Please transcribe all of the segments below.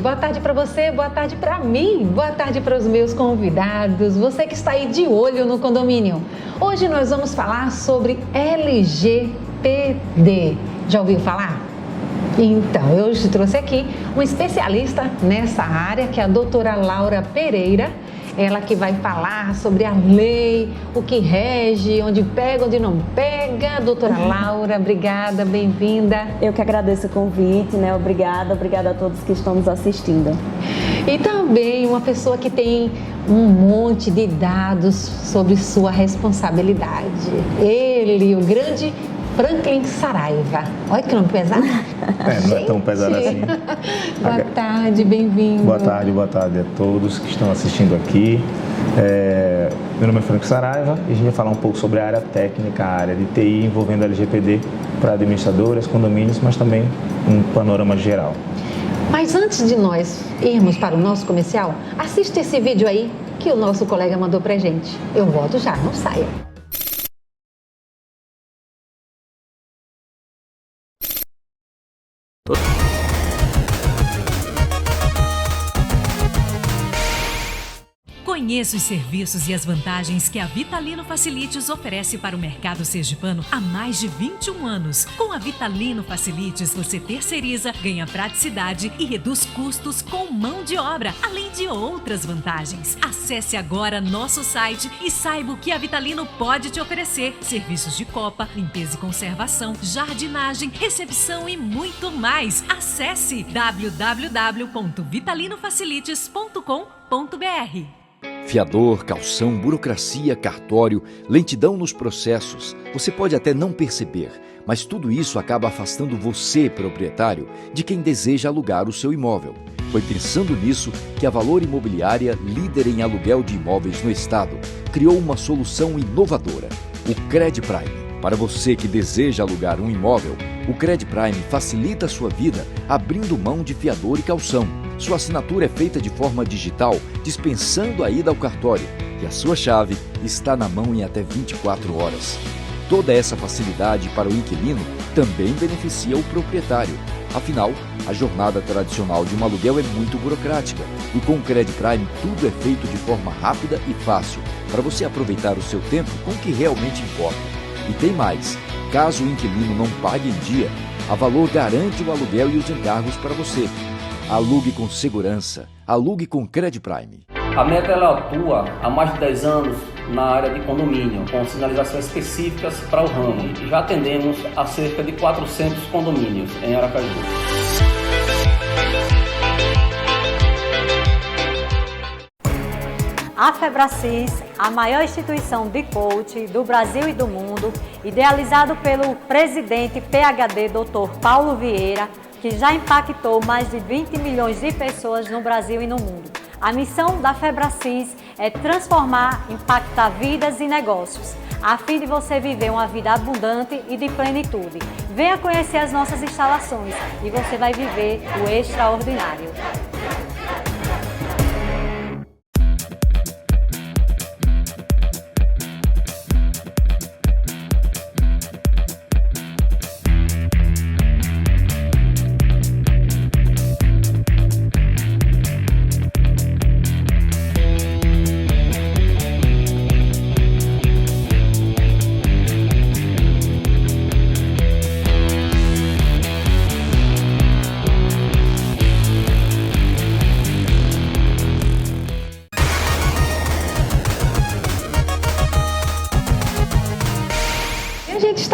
Boa tarde para você, boa tarde para mim, boa tarde para os meus convidados, você que está aí de olho no condomínio. Hoje nós vamos falar sobre LGPD. Já ouviu falar? Então, eu hoje trouxe aqui um especialista nessa área, que é a doutora Laura Pereira. Ela que vai falar sobre a lei, o que rege, onde pega, onde não pega. Doutora Laura, obrigada, bem-vinda. Eu que agradeço o convite, né? Obrigada a todos que estão nos assistindo. E também uma pessoa que tem um monte de dados sobre sua responsabilidade. Ele, o grande Franklin Saraiva. Olha que nome pesado. Não é tão pesado assim. Boa tarde, bem-vindo. Boa tarde a todos que estão assistindo aqui. Meu nome é Franklin Saraiva e a gente vai falar um pouco sobre a área técnica, a área de TI envolvendo a LGPD para administradoras, condomínios, mas também um panorama geral. Mas antes de nós irmos para o nosso comercial, assista esse vídeo aí que o nosso colega mandou pra gente. Eu volto já, não saia. Conheça os serviços e as vantagens que a Vitalino Facilities oferece para o mercado sergipano há mais de 21 anos. Com a Vitalino Facilities, você terceiriza, ganha praticidade e reduz custos com mão de obra, além de outras vantagens. Acesse agora nosso site e saiba o que a Vitalino pode te oferecer. Serviços de copa, limpeza e conservação, jardinagem, recepção e muito mais. Acesse www.vitalinofacilities.com.br. Fiador, calção, burocracia, cartório, lentidão nos processos. Você pode até não perceber, mas tudo isso acaba afastando você, proprietário, de quem deseja alugar o seu imóvel. Foi pensando nisso que a Valor Imobiliária, líder em aluguel de imóveis no estado, criou uma solução inovadora, o Cred Prime. Para você que deseja alugar um imóvel, o Cred Prime facilita a sua vida abrindo mão de fiador e calção. Sua assinatura é feita de forma digital, dispensando a ida ao cartório, e a sua chave está na mão em até 24 horas. Toda essa facilidade para o inquilino também beneficia o proprietário. Afinal, a jornada tradicional de um aluguel é muito burocrática, e com o Cred Prime tudo é feito de forma rápida e fácil, para você aproveitar o seu tempo com o que realmente importa. E tem mais, caso o inquilino não pague em dia, a Valor garante o aluguel e os encargos para você. Alugue com segurança. Alugue com Cred Prime. A Meta ela atua há mais de 10 anos na área de condomínio, com sinalizações específicas para o ramo. E já atendemos a cerca de 400 condomínios em Aracaju. A Febracis, a maior instituição de coaching do Brasil e do mundo, idealizado pelo presidente PhD Dr. Paulo Vieira, que já impactou mais de 20 milhões de pessoas no Brasil e no mundo. A missão da Febracis é transformar, impactar vidas e negócios, a fim de você viver uma vida abundante e de plenitude. Venha conhecer as nossas instalações e você vai viver o extraordinário.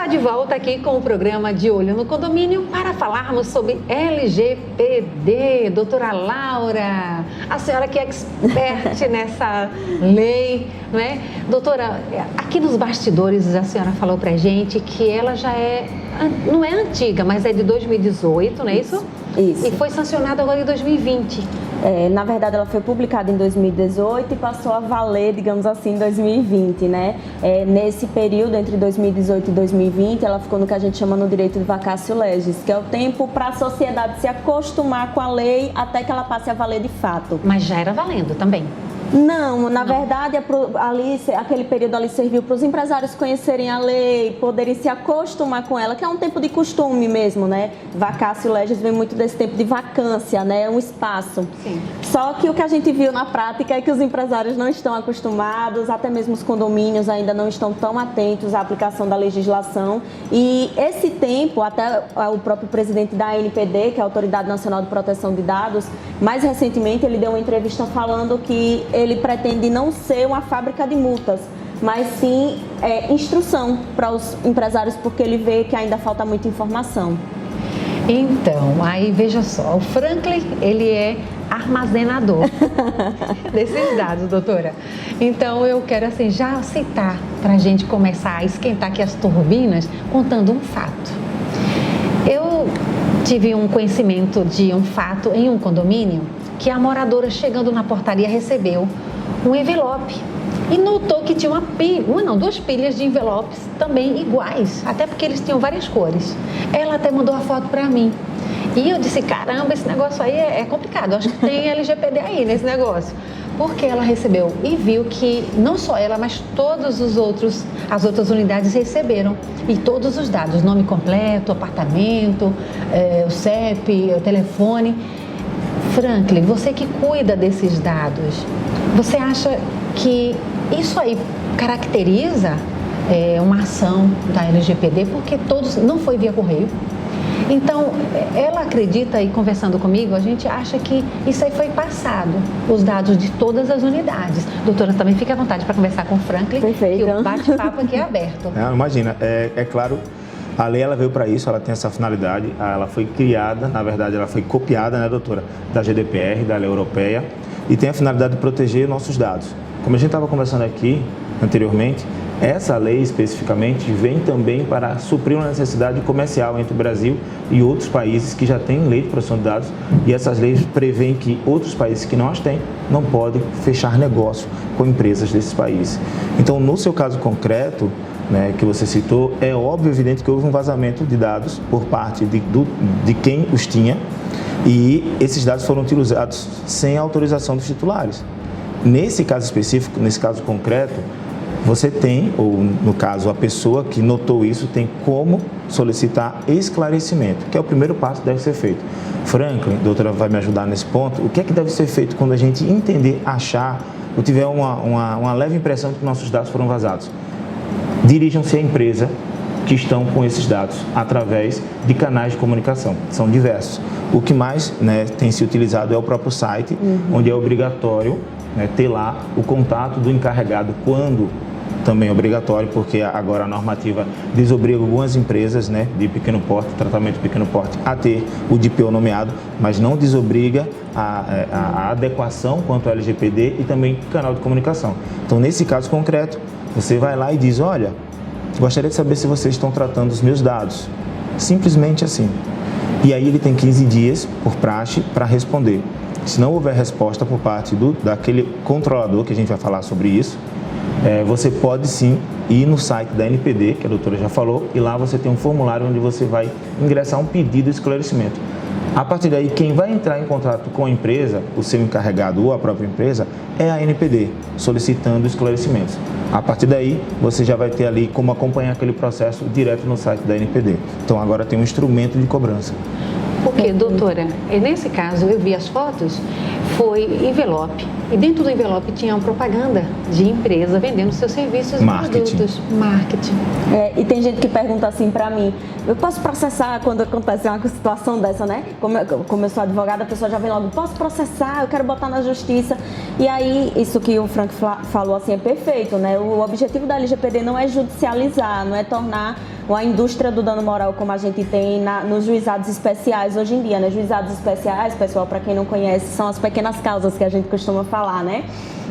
De volta aqui com o programa De Olho no Condomínio para falarmos sobre LGPD. Doutora Laura, a senhora que é expert nessa lei, não é? Doutora, aqui nos bastidores a senhora falou pra gente que ela já não é antiga, mas é de 2018, não é isso? Isso. E foi sancionada agora em 2020. Na verdade, ela foi publicada em 2018 e passou a valer, digamos assim, em 2020, né? Nesse período, entre 2018 e 2020, ela ficou no que a gente chama no direito de vacatio legis, que é o tempo para a sociedade se acostumar com a lei até que ela passe a valer de fato. Mas já era valendo também. Não, na verdade, aquele período ali serviu para os empresários conhecerem a lei, poderem se acostumar com ela, que é um tempo de costume mesmo, né? Vacácio legis vem muito desse tempo de vacância, né? Um espaço. Sim. Só que o que a gente viu na prática é que os empresários não estão acostumados, até mesmo os condomínios ainda não estão tão atentos à aplicação da legislação. E esse tempo, até o próprio presidente da ANPD, que é a Autoridade Nacional de Proteção de Dados, mais recentemente ele deu uma entrevista falando que ele pretende não ser uma fábrica de multas, mas sim instrução para os empresários, porque ele vê que ainda falta muita informação. Então, aí veja só, o Franklin, ele é armazenador desses dados, doutora. Então, eu quero assim já citar para a gente começar a esquentar aqui as turbinas, contando um fato. Eu tive um conhecimento de um fato em um condomínio que a moradora, chegando na portaria, recebeu um envelope e notou que tinha duas pilhas de envelopes também iguais, até porque eles tinham várias cores. Ela até mandou a foto para mim. E eu disse, caramba, esse negócio aí é complicado, acho que tem LGPD aí nesse negócio. Porque ela recebeu e viu que não só ela, mas as outras unidades receberam. E todos os dados, nome completo, apartamento, o CEP, o telefone. Franklin, você que cuida desses dados, você acha que isso aí caracteriza uma ação da LGPD? Porque não foi via correio. Então, ela acredita, e conversando comigo, a gente acha que isso aí foi passado, os dados de todas as unidades. Doutora, também fique à vontade para conversar com o Franklin. Perfeito. Que o bate-papo aqui é aberto. Imagina, é claro, a lei ela veio para isso, ela tem essa finalidade, ela foi criada, na verdade ela foi copiada, né, doutora, da GDPR, da lei europeia, e tem a finalidade de proteger nossos dados. Como a gente estava conversando aqui anteriormente, essa lei especificamente vem também para suprir uma necessidade comercial entre o Brasil e outros países que já têm lei de proteção de dados, e essas leis prevêem que outros países que não as têm não podem fechar negócio com empresas desses países. Então, no seu caso concreto, né, que você citou, é óbvio, evidente que houve um vazamento de dados por parte de quem os tinha, e esses dados foram utilizados sem autorização dos titulares. Nesse caso específico, nesse caso concreto, você tem, ou no caso a pessoa que notou isso, tem como solicitar esclarecimento, que é o primeiro passo que deve ser feito. Franklin, a doutora vai me ajudar nesse ponto, o que é que deve ser feito quando a gente entender, achar, ou tiver uma leve impressão de que nossos dados foram vazados? Dirijam-se à empresa que estão com esses dados através de canais de comunicação. São diversos. O que mais, né, tem se utilizado é o próprio site, onde é obrigatório, né, ter lá o contato do encarregado, quando também é obrigatório, porque agora a normativa desobriga algumas empresas, né, de pequeno porte, tratamento de pequeno porte, a ter o DPO nomeado, mas não desobriga a adequação quanto ao LGPD e também canal de comunicação. Então, nesse caso concreto, você vai lá e diz, olha, gostaria de saber se vocês estão tratando os meus dados. Simplesmente assim. E aí ele tem 15 dias, por praxe, para responder. Se não houver resposta por parte daquele controlador, que a gente vai falar sobre isso, você pode sim ir no site da NPD, que a doutora já falou, e lá você tem um formulário onde você vai ingressar um pedido de esclarecimento. A partir daí, quem vai entrar em contato com a empresa, o seu encarregado ou a própria empresa, é a NPD, solicitando esclarecimentos. A partir daí, você já vai ter ali como acompanhar aquele processo direto no site da NPD. Então, agora tem um instrumento de cobrança. Porque, doutora, nesse caso, eu vi as fotos, foi envelope. E dentro do envelope tinha uma propaganda de empresa vendendo seus serviços e produtos. Marketing. E tem gente que pergunta assim pra mim, eu posso processar quando acontece uma situação dessa, né? Como eu sou advogada, a pessoa já vem logo, posso processar, eu quero botar na justiça. E aí, isso que o Frank falou assim é perfeito, né? O objetivo da LGPD não é judicializar, não é tornar a indústria do dano moral como a gente tem nos juizados especiais hoje em dia, né? Juizados especiais, pessoal, para quem não conhece, são as pequenas causas que a gente costuma falar, né?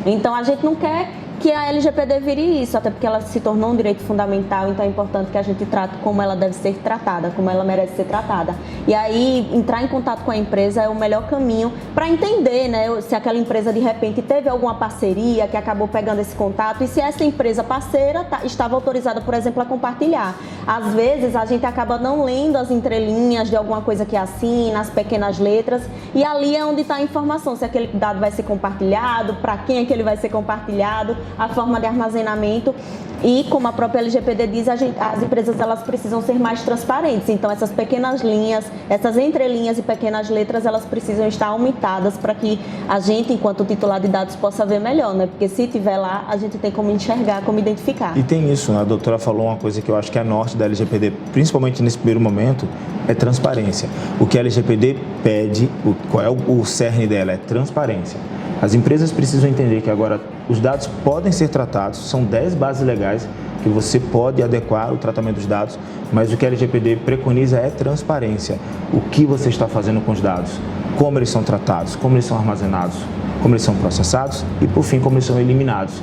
Então, a gente não quer que a LGPD vire isso, até porque ela se tornou um direito fundamental, então é importante que a gente trate como ela deve ser tratada, como ela merece ser tratada. E aí, entrar em contato com a empresa é o melhor caminho para entender, né, se aquela empresa de repente teve alguma parceria que acabou pegando esse contato e se essa empresa parceira estava autorizada, por exemplo, a compartilhar. Às vezes, a gente acaba não lendo as entrelinhas de alguma coisa que assina, as pequenas letras, e ali é onde está a informação, se aquele dado vai ser compartilhado, para quem é que ele vai ser compartilhado, a forma de armazenamento. E como a própria LGPD diz, as empresas elas precisam ser mais transparentes. Então essas pequenas linhas, essas entrelinhas e pequenas letras, elas precisam estar aumentadas para que a gente, enquanto titular de dados, possa ver melhor, né? Porque se tiver lá, a gente tem como enxergar, como identificar. E tem isso, né? A doutora falou uma coisa que eu acho que é norte da LGPD, principalmente nesse primeiro momento, é transparência. O que a LGPD pede, qual é o cerne dela? É transparência. As empresas precisam entender que agora os dados podem ser tratados, são 10 bases legais que você pode adequar o tratamento dos dados, mas o que a LGPD preconiza é transparência. O que você está fazendo com os dados, como eles são tratados, como eles são armazenados, como eles são processados e, por fim, como eles são eliminados.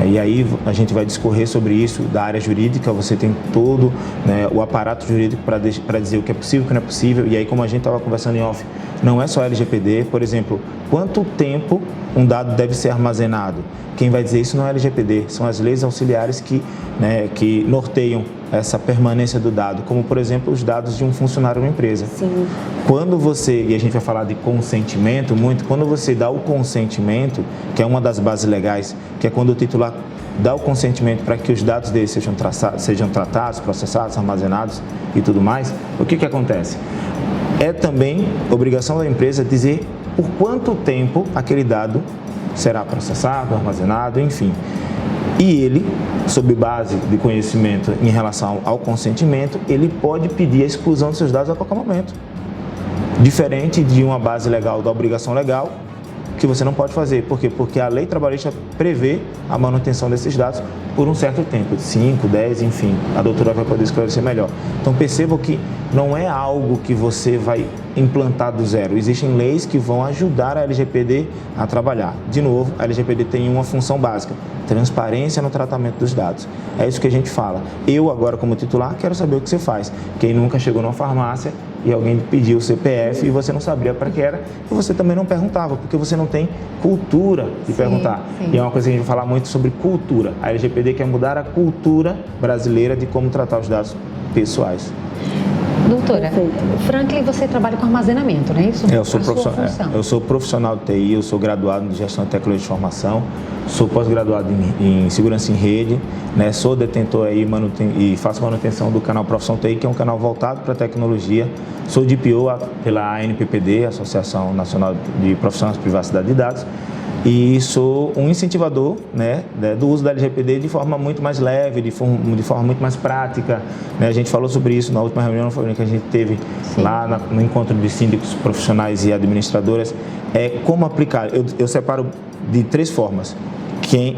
E aí a gente vai discorrer sobre isso da área jurídica, você tem todo, né, o aparato jurídico para dizer o que é possível e o que não é possível. E aí, como a gente estava conversando em off, não é só LGPD, por exemplo, quanto tempo um dado deve ser armazenado? Quem vai dizer isso não é LGPD, são as leis auxiliares que norteiam essa permanência do dado, como, por exemplo, os dados de um funcionário de uma empresa. Sim. Quando você, e a gente vai falar de consentimento muito, quando você dá o consentimento, que é uma das bases legais, que é quando o titular dá o consentimento para que os dados dele sejam tratados, processados, armazenados e tudo mais, o que acontece? É também obrigação da empresa dizer por quanto tempo aquele dado será processado, armazenado, enfim. E ele, sob base de conhecimento em relação ao consentimento, ele pode pedir a exclusão de seus dados a qualquer momento. Diferente de uma base legal da obrigação legal, que você não pode fazer. Por quê? Porque a lei trabalhista prevê a manutenção desses dados por um certo tempo, 5, 10, enfim. A doutora vai poder esclarecer melhor. Então percebam que não é algo que você vai implantar do zero. Existem leis que vão ajudar a LGPD a trabalhar. De novo, a LGPD tem uma função básica: transparência no tratamento dos dados. É isso que a gente fala. Eu agora, como titular, quero saber o que você faz. Quem nunca chegou numa farmácia e alguém pediu o CPF e você não sabia para que era, e você também não perguntava, porque você não tem cultura de perguntar. Sim. E é uma coisa que a gente vai falar muito sobre cultura. A LGPD quer mudar a cultura brasileira de como tratar os dados pessoais. Doutora, Franklin, você trabalha com armazenamento, não é isso? Eu sou profissional de TI, eu sou graduado em Gestão de Tecnologia de Informação, sou pós-graduado em Segurança em Rede, né? Sou detentor aí e faço manutenção do canal Profissão TI, que é um canal voltado para a tecnologia. Sou DPO pela ANPPD, Associação Nacional de Profissionais de Privacidade de Dados, e sou um incentivador, né, do uso da LGPD de forma muito mais leve, de forma muito mais prática, né? A gente falou sobre isso na última reunião que a gente teve lá no encontro de síndicos profissionais e administradoras. Como aplicar. Eu separo de 3 formas: quem,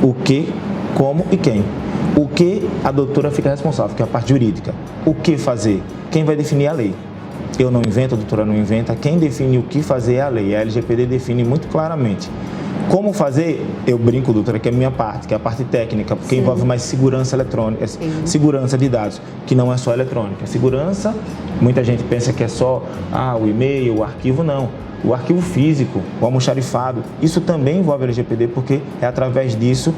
o que, como e quem. O que a doutora fica responsável, que é a parte jurídica. O que fazer? Quem vai definir a lei? Eu não invento, a doutora não inventa. Quem define o que fazer é a lei. A LGPD define muito claramente. Como fazer, eu brinco, doutora, que é a minha parte, que é a parte técnica, porque envolve mais segurança eletrônica, segurança de dados, que não é só eletrônica. Segurança, muita gente pensa que é só o e-mail, o arquivo, não. O arquivo físico, o almoxarifado, isso também envolve a LGPD, porque é através disso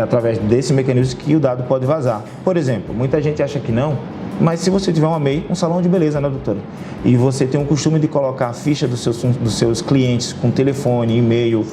através desse mecanismo que o dado pode vazar. Por exemplo, muita gente acha que não, mas se você tiver um salão de beleza, né, doutora? E você tem o costume de colocar a ficha dos seus clientes com telefone, e-mail,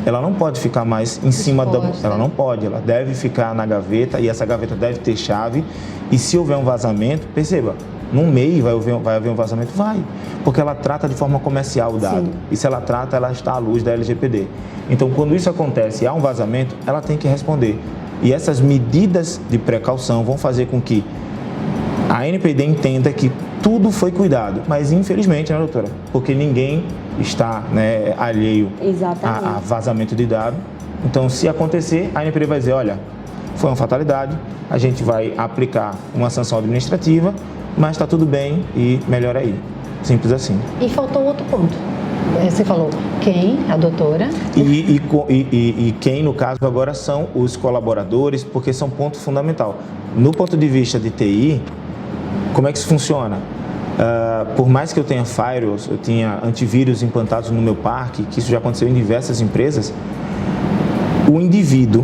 ela não pode ficar mais em cima ela não pode, ela deve ficar na gaveta, e essa gaveta deve ter chave. E se houver um vazamento, perceba, num MEI vai haver um vazamento? Vai, porque ela trata de forma comercial o dado. E se ela trata, ela está à luz da LGPD. Então, quando isso acontece e há um vazamento, ela tem que responder. E essas medidas de precaução vão fazer com que a ANPD entenda que tudo foi cuidado, mas infelizmente, né, doutora? Porque ninguém está, né, alheio a vazamento de dado. Então, se acontecer, a ANPD vai dizer: olha, foi uma fatalidade, a gente vai aplicar uma sanção administrativa, mas está tudo bem e melhor aí. Simples assim. E faltou outro ponto. Você falou quem? A doutora? E quem, no caso, agora são os colaboradores, porque são ponto fundamental. No ponto de vista de TI, como é que isso funciona? Por mais que eu tenha firewalls, eu tenha antivírus implantados no meu parque, que isso já aconteceu em diversas empresas, o indivíduo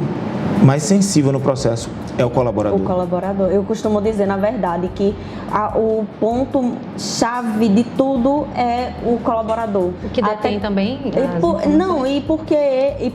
mais sensível no processo é o colaborador. O colaborador. Eu costumo dizer, na verdade, que o ponto-chave de tudo é o colaborador. O que detém também?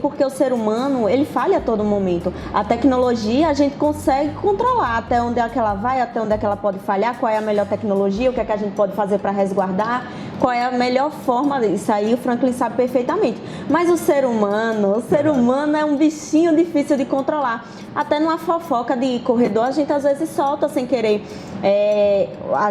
Porque o ser humano, ele falha a todo momento. A tecnologia, a gente consegue controlar até onde é que ela vai, até onde é que ela pode falhar, qual é a melhor tecnologia, o que é que a gente pode fazer para resguardar, qual é a melhor forma disso. Aí o Franklin sabe perfeitamente. Mas o ser humano é um bichinho difícil de controlar. Até numa fofoca de corredor, a gente às vezes solta sem querer.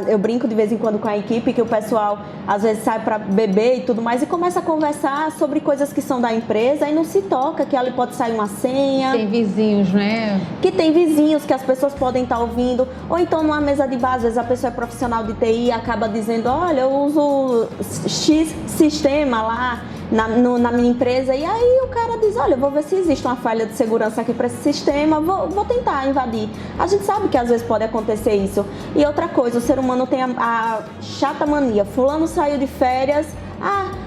Eu brinco de vez em quando com a equipe que o pessoal às vezes sai para beber e tudo mais e começa a conversar sobre coisas que são da empresa e não se toca que ali pode sair uma senha. Tem vizinhos, né? Que tem vizinhos que as pessoas podem estar ouvindo. Ou então numa mesa de bar, às vezes a pessoa é profissional de TI e acaba dizendo, olha, eu uso X sistema lá na minha empresa, e aí o cara diz, olha, eu vou ver se existe uma falha de segurança aqui para esse sistema, vou tentar invadir. A gente sabe que às vezes pode acontecer isso. E outra coisa, o ser humano tem a chata mania, fulano saiu de férias,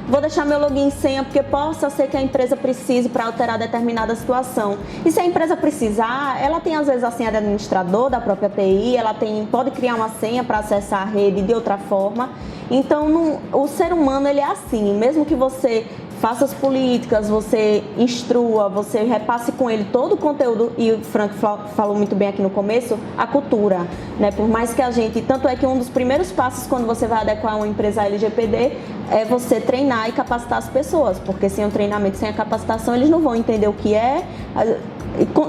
vou deixar meu login e senha porque possa ser que a empresa precise para alterar determinada situação. E se a empresa precisar, ela tem às vezes a senha de administrador da própria TI, ela pode criar uma senha para acessar a rede de outra forma. Então, o ser humano, ele é assim, mesmo que você faça as políticas, você instrua, você repasse com ele todo o conteúdo, e o Frank falou muito bem aqui no começo, a cultura, né? Por mais que a gente, tanto é que um dos primeiros passos quando você vai adequar uma empresa à LGPD é você treinar e capacitar as pessoas, porque sem o treinamento, sem a capacitação, eles não vão entender o que é,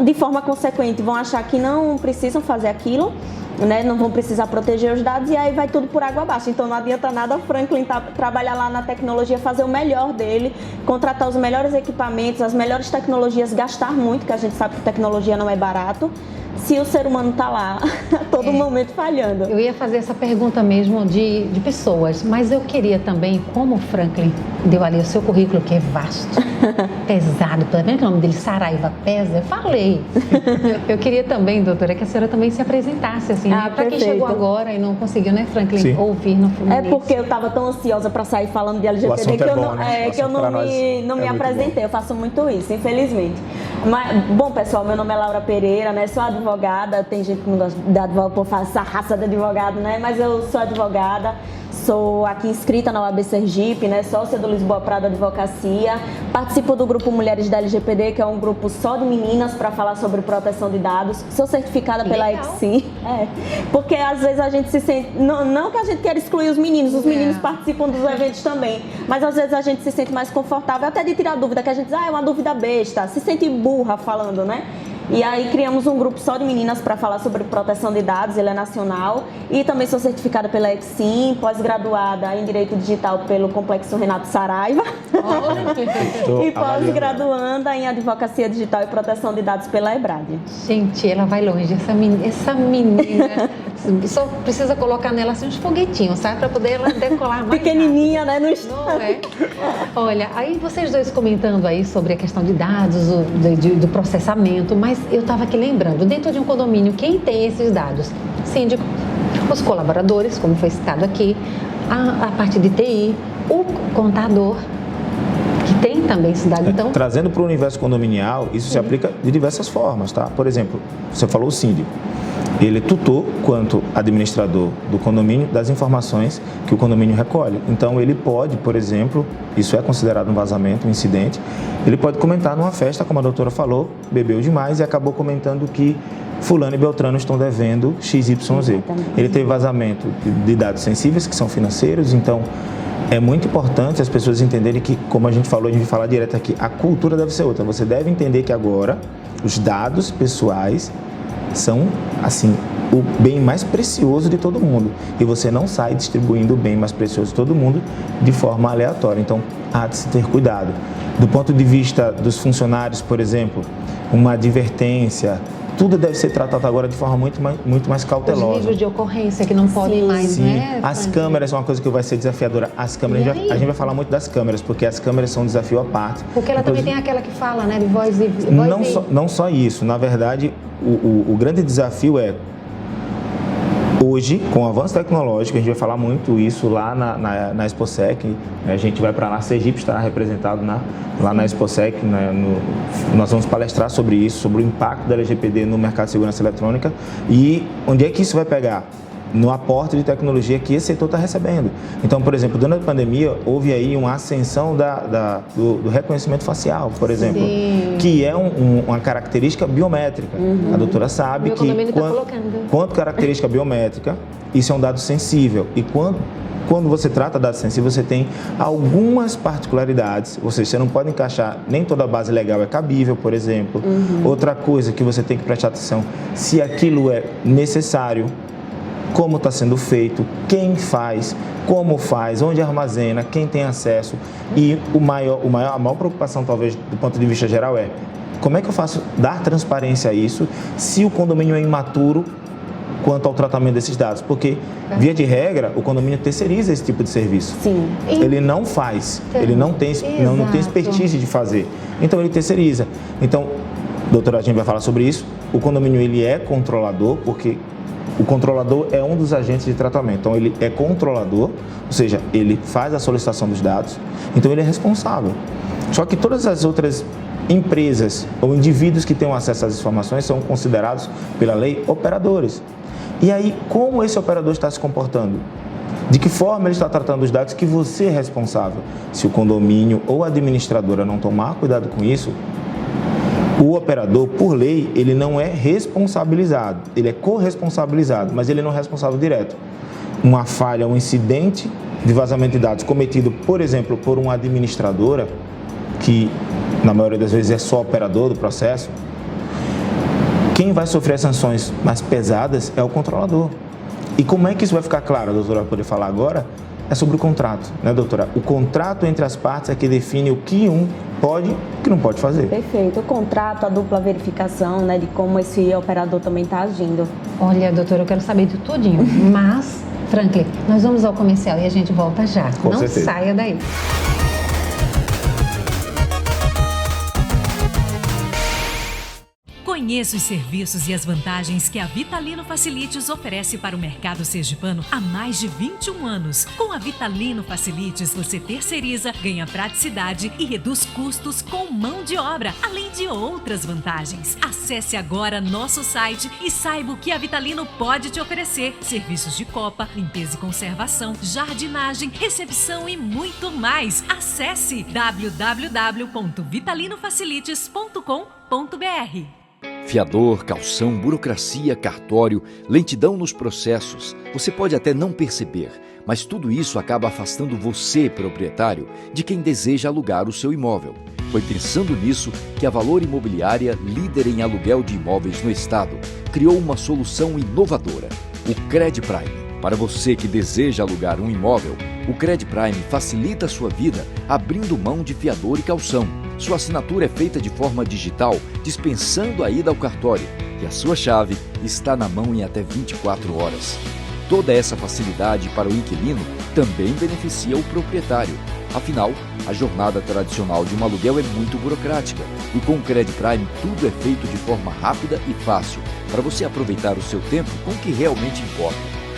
de forma consequente vão achar que não precisam fazer aquilo, né? Não vão precisar proteger os dados, e aí vai tudo por água abaixo. Então não adianta nada o Franklin trabalhar lá na tecnologia, fazer o melhor dele, contratar os melhores equipamentos, as melhores tecnologias, gastar muito, que a gente sabe que tecnologia não é barato, se o ser humano está lá a todo momento falhando. Eu ia fazer essa pergunta mesmo de pessoas, mas eu queria também, como o Franklin deu ali o seu currículo, que é vasto, pesado, pelo menos o nome dele, Saraiva, pesa, eu falei. Eu queria também, doutora, que a senhora também se apresentasse, assim, né? Para quem chegou agora e não conseguiu, né, Franklin, Sim. ouvir no início. É porque eu estava tão ansiosa para sair falando de LGPD que eu não me apresentei. Eu faço muito isso, infelizmente. Mas, bom, pessoal, meu nome é Laura Pereira, né? Sou advogada, tem gente que não gosta de advogado, por fazer essa raça de advogado, né? Mas eu sou advogada, sou aqui inscrita na UAB Sergipe, né? Sócia do Lisboa Prado Advocacia, participo do grupo Mulheres da LGPD, que é um grupo só de meninas para falar sobre proteção de dados. Sou certificada pela EXIM, porque às vezes a gente se sente, não que a gente queira excluir os meninos participam dos eventos também, mas às vezes a gente se sente mais confortável até de tirar dúvida, que a gente diz, é uma dúvida besta, se sente burra falando, né? E aí criamos um grupo só de meninas para falar sobre proteção de dados, ele é nacional. E também sou certificada pela EXIM, pós-graduada em Direito Digital pelo Complexo Renato Saraiva. E pós-graduanda em Advocacia Digital e Proteção de Dados pela EBRAD. Gente, ela vai longe, essa menina só precisa colocar nela assim uns foguetinhos, sabe? Para poder ela decolar mais pequenininha, rápido. Né? No Não é? Olha, aí vocês dois comentando aí sobre a questão de dados, do processamento, mas eu estava aqui lembrando, dentro de um condomínio, quem tem esses dados? Síndico, os colaboradores, como foi citado aqui, a parte de TI, o contador, que tem também esses dados. Então, trazendo para o universo condominial, isso se aplica de diversas formas, tá? Por exemplo, você falou o síndico. Ele é tutor, quanto administrador do condomínio, das informações que o condomínio recolhe. Então, ele pode, por exemplo, isso é considerado um vazamento, um incidente, ele pode comentar numa festa, como a doutora falou, bebeu demais e acabou comentando que fulano e beltrano estão devendo XYZ. Ele teve vazamento de dados sensíveis, que são financeiros, então é muito importante as pessoas entenderem que, como a gente falou, a gente vai falar direto aqui, a cultura deve ser outra. Você deve entender que agora os dados pessoais são, assim, o bem mais precioso de todo mundo. E você não sai distribuindo o bem mais precioso de todo mundo de forma aleatória. Então, há de se ter cuidado. Do ponto de vista dos funcionários, por exemplo, uma advertência, tudo deve ser tratado agora de forma muito mais cautelosa. Os livros de ocorrência que não podem mais, Sim. né? As câmeras são uma coisa que vai ser desafiadora. As câmeras, a gente vai falar muito das câmeras, porque as câmeras são um desafio à parte. Porque ela também tem aquela que fala, né, de voz e... Não só isso. Na verdade, o grande desafio é, hoje, com o avanço tecnológico, a gente vai falar muito isso lá na Exposec, a gente vai para lá, Sergipe estará representado lá na Exposec, nós vamos palestrar sobre isso, sobre o impacto da LGPD no mercado de segurança eletrônica e onde é que isso vai pegar? No aporte de tecnologia que esse setor está recebendo. Então, por exemplo, durante a pandemia, houve aí uma ascensão do reconhecimento facial, por exemplo, que é uma característica biométrica. A doutora sabe que quanto característica biométrica, isso é um dado sensível. E quando você trata dados sensíveis, você tem algumas particularidades, ou seja, você não pode encaixar, nem toda a base legal é cabível, por exemplo. Outra coisa que você tem que prestar atenção, se aquilo é necessário, como está sendo feito, quem faz, como faz, onde armazena, quem tem acesso. E a maior preocupação, talvez, do ponto de vista geral é como é que eu faço dar transparência a isso se o condomínio é imaturo quanto ao tratamento desses dados, porque, via de regra, o condomínio terceiriza esse tipo de serviço. Sim. Ele não faz, ele não tem expertise de fazer, então ele terceiriza. Então, doutora, a gente vai falar sobre isso. O condomínio, ele é controlador, porque o controlador é um dos agentes de tratamento, então ele é controlador, ou seja, ele faz a solicitação dos dados, então ele é responsável. Só que todas as outras empresas ou indivíduos que tenham acesso às informações são considerados, pela lei, operadores. E aí, como esse operador está se comportando? De que forma ele está tratando os dados que você é responsável? Se o condomínio ou a administradora não tomar cuidado com isso, o operador, por lei, ele não é responsabilizado, ele é corresponsabilizado, mas ele não é responsável direto. Uma falha, um incidente de vazamento de dados cometido, por exemplo, por uma administradora, que na maioria das vezes é só operador do processo, quem vai sofrer as sanções mais pesadas é o controlador. E como é que isso vai ficar claro, a doutora vai poder falar agora? É sobre o contrato, né, doutora? O contrato entre as partes é que define o que um pode e o que não pode fazer. Perfeito. O contrato, a dupla verificação, né, de como esse operador também está agindo. Olha, doutora, eu quero saber de tudinho, mas, Franklin, nós vamos ao comercial e a gente volta já. Com não certeza. Saia daí. Conheça os serviços e as vantagens que a Vitalino Facilities oferece para o mercado sergipano há mais de 21 anos. Com a Vitalino Facilities, você terceiriza, ganha praticidade e reduz custos com mão de obra, além de outras vantagens. Acesse agora nosso site e saiba o que a Vitalino pode te oferecer. Serviços de copa, limpeza e conservação, jardinagem, recepção e muito mais. Acesse www.vitalinofacilities.com.br. Fiador, calção, burocracia, cartório, lentidão nos processos. Você pode até não perceber, mas tudo isso acaba afastando você, proprietário, de quem deseja alugar o seu imóvel. Foi pensando nisso que a Valor Imobiliária, líder em aluguel de imóveis no estado, criou uma solução inovadora, o CredPrime. Para você que deseja alugar um imóvel, o CredPrime facilita a sua vida abrindo mão de fiador e calção. Sua assinatura é feita de forma digital, dispensando a ida ao cartório, e a sua chave está na mão em até 24 horas. Toda essa facilidade para o inquilino também beneficia o proprietário. Afinal, a jornada tradicional de um aluguel é muito burocrática, e com o CredPrime tudo é feito de forma rápida e fácil, para você aproveitar o seu tempo com o que realmente importa.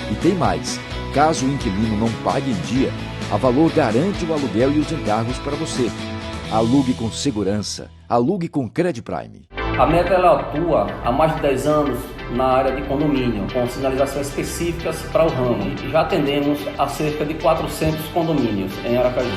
E tem mais, caso o inquilino não pague em dia, a Valor garante o aluguel e os encargos para você. Alugue com segurança. Alugue com CredPrime. A Meta ela atua há mais de 10 anos na área de condomínio, com sinalizações específicas para o ramo. E já atendemos a cerca de 400 condomínios em Aracaju.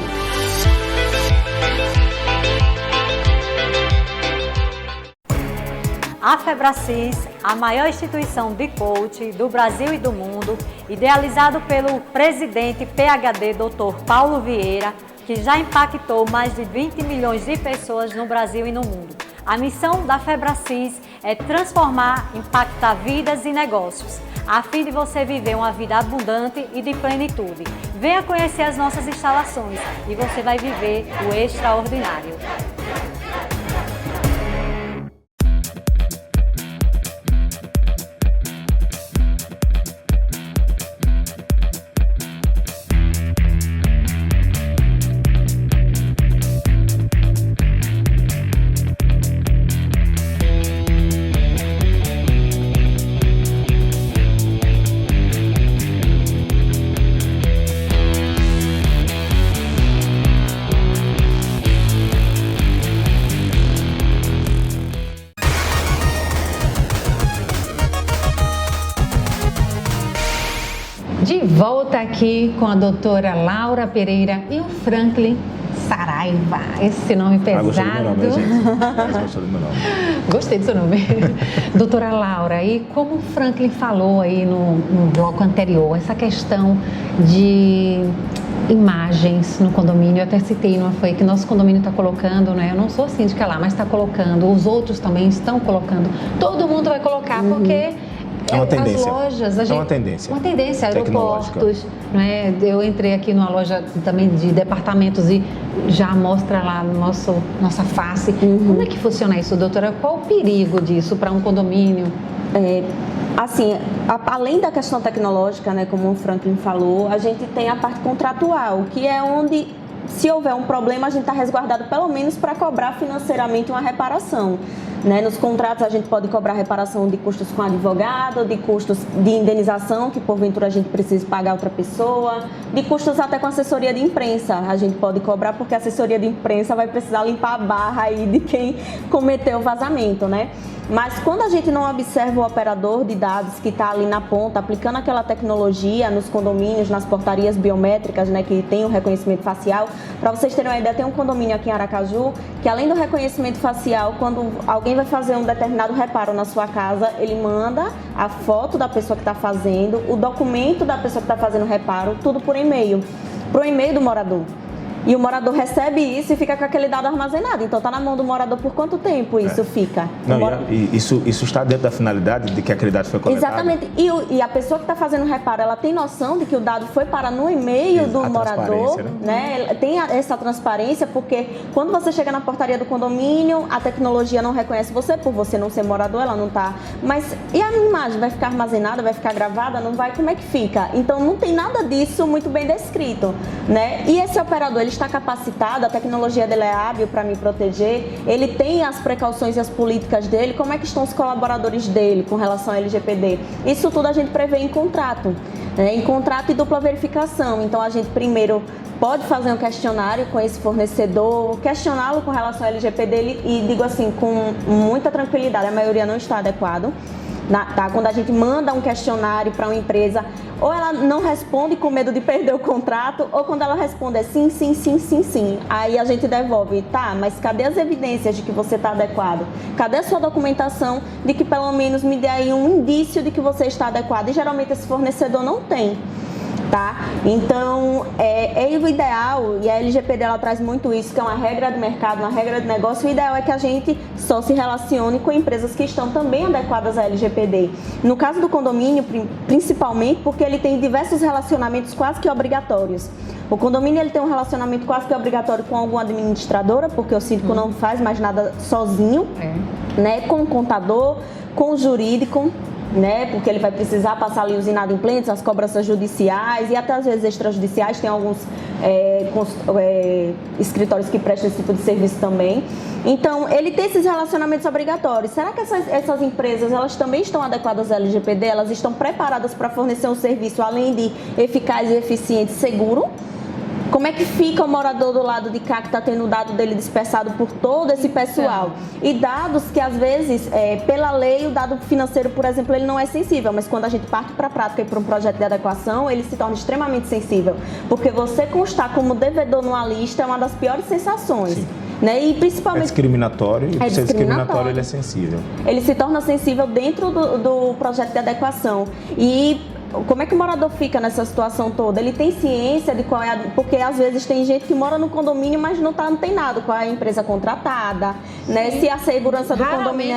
A Febracis, a maior instituição de coaching do Brasil e do mundo, idealizado pelo presidente PhD Dr. Paulo Vieira, que já impactou mais de 20 milhões de pessoas no Brasil e no mundo. A missão da Febracis é transformar, impactar vidas e negócios, a fim de você viver uma vida abundante e de plenitude. Venha conhecer as nossas instalações e você vai viver o extraordinário. volta aqui com a doutora Laura Pereira e o Franklin Saraiva. Esse nome pesado. Gostei do meu nome, gente? Gostou do meu nome. Gostei do seu nome. Doutora Laura, e como o Franklin falou aí no bloco anterior, essa questão de imagens no condomínio, eu até citei, não foi, que nosso condomínio está colocando, né? Eu não sou síndica lá, mas está colocando, os outros também estão colocando, todo mundo vai colocar, porque é uma tendência. As lojas, é uma tendência. Uma tendência, aeroportos, né? Eu entrei aqui numa loja também de departamentos e já mostra lá nossa face. Como é que funciona isso, doutora? Qual o perigo disso para um condomínio? Assim, além da questão tecnológica, né, como o Franklin falou, a gente tem a parte contratual, que é onde, se houver um problema, a gente está resguardado pelo menos para cobrar financeiramente uma reparação. Né? Nos contratos a gente pode cobrar reparação de custos com advogado, de custos de indenização, que porventura a gente precisa pagar outra pessoa, de custos até com assessoria de imprensa. A gente pode cobrar porque a assessoria de imprensa vai precisar limpar a barra aí de quem cometeu o vazamento, né? Mas quando a gente não observa o operador de dados que está ali na ponta, aplicando aquela tecnologia nos condomínios, nas portarias biométricas, né, que tem o reconhecimento facial, para vocês terem uma ideia, tem um condomínio aqui em Aracaju que, além do reconhecimento facial, quando alguém vai fazer um determinado reparo na sua casa, ele manda a foto da pessoa que está fazendo, o documento da pessoa que está fazendo o reparo, tudo por e-mail, para o e-mail do morador. E o morador recebe isso e fica com aquele dado armazenado. Então, está na mão do morador por quanto tempo isso fica? Não, isso está dentro da finalidade de que aquele dado foi coletado? Exatamente. E a pessoa que está fazendo o reparo, ela tem noção de que o dado foi parar no e-mail do morador, né? Tem essa transparência, porque quando você chega na portaria do condomínio, a tecnologia não reconhece você, por você não ser morador, ela não está. Mas e a minha imagem? Vai ficar armazenada, vai ficar gravada? Não vai? Como é que fica? Então, não tem nada disso muito bem descrito, né? E esse operador, ele está capacitado, a tecnologia dele é hábil para me proteger, ele tem as precauções e as políticas dele, como é que estão os colaboradores dele com relação ao LGPD? Isso tudo a gente prevê em contrato, né? Em contrato e dupla verificação. Então, a gente primeiro pode fazer um questionário com esse fornecedor, questioná-lo com relação ao LGPD e digo assim, com muita tranquilidade, a maioria não está adequado. Tá? Quando a gente manda um questionário para uma empresa, ou ela não responde com medo de perder o contrato, ou quando ela responde é sim, sim, sim, sim, sim. Aí a gente devolve, tá, mas cadê as evidências de que você está adequado? Cadê a sua documentação de que pelo menos me dê aí um indício de que você está adequado? E geralmente esse fornecedor não tem. Tá? Então, é o ideal, e a LGPD ela traz muito isso, que é uma regra de mercado, uma regra de negócio. O ideal é que a gente só se relacione com empresas que estão também adequadas à LGPD. No caso do condomínio, principalmente porque ele tem diversos relacionamentos quase que obrigatórios. O condomínio ele tem um relacionamento quase que obrigatório com alguma administradora, porque o síndico não faz mais nada sozinho, né? Com o contador, com o jurídico, né? Porque ele vai precisar passar ali os inadimplentes, as cobranças judiciais e até às vezes extrajudiciais. Tem alguns escritórios que prestam esse tipo de serviço também. Então, ele tem esses relacionamentos obrigatórios. Será que essas empresas, elas também estão adequadas à LGPD? Elas estão preparadas para fornecer um serviço, além de eficaz e eficiente, seguro? Como é que fica o morador do lado de cá que está tendo o dado dele dispersado por todo esse pessoal? E dados que, às vezes, pela lei, o dado financeiro, por exemplo, ele não é sensível, mas quando a gente parte para a prática e para um projeto de adequação, ele se torna extremamente sensível. Porque você constar como devedor numa lista é uma das piores sensações. Né? E principalmente... É discriminatório, e por ser discriminatório ele é sensível. Ele se torna sensível dentro do projeto de adequação. E como é que o morador fica nessa situação toda? Ele tem ciência de qual é porque às vezes tem gente que mora no condomínio, mas não tem nada, qual é a empresa contratada, né? Se a segurança do condomínio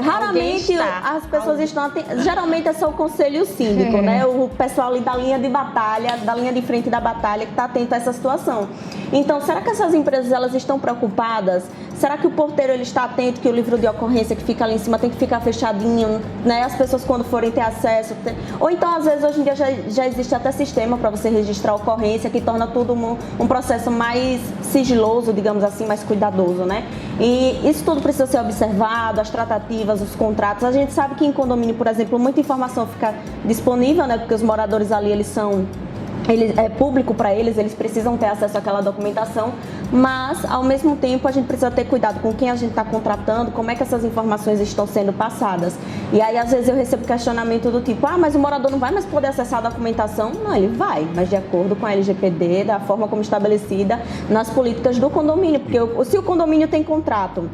raramente as pessoas estão geralmente é só o conselho e o síndico, né? O pessoal ali da linha de batalha, da linha de frente da batalha que está atento a essa situação. Então, será que essas empresas elas estão preocupadas? Será que o porteiro ele está atento que o livro de ocorrência que fica ali em cima tem que ficar fechadinho, né? As pessoas quando forem ter acesso. Ou então, às vezes, hoje em dia já existe até sistema para você registrar a ocorrência, que torna tudo um processo mais sigiloso, digamos assim, mais cuidadoso, né? E isso tudo precisa ser observado, as tratativas, os contratos. A gente sabe que em condomínio, por exemplo, muita informação fica disponível, né? Porque os moradores ali, é público para eles precisam ter acesso àquela documentação, mas ao mesmo tempo a gente precisa ter cuidado com quem a gente está contratando, como é que essas informações estão sendo passadas. E aí às vezes eu recebo questionamento do tipo, mas o morador não vai mais poder acessar a documentação? Não, ele vai, mas de acordo com a LGPD, da forma como estabelecida nas políticas do condomínio, porque se o condomínio tem contrato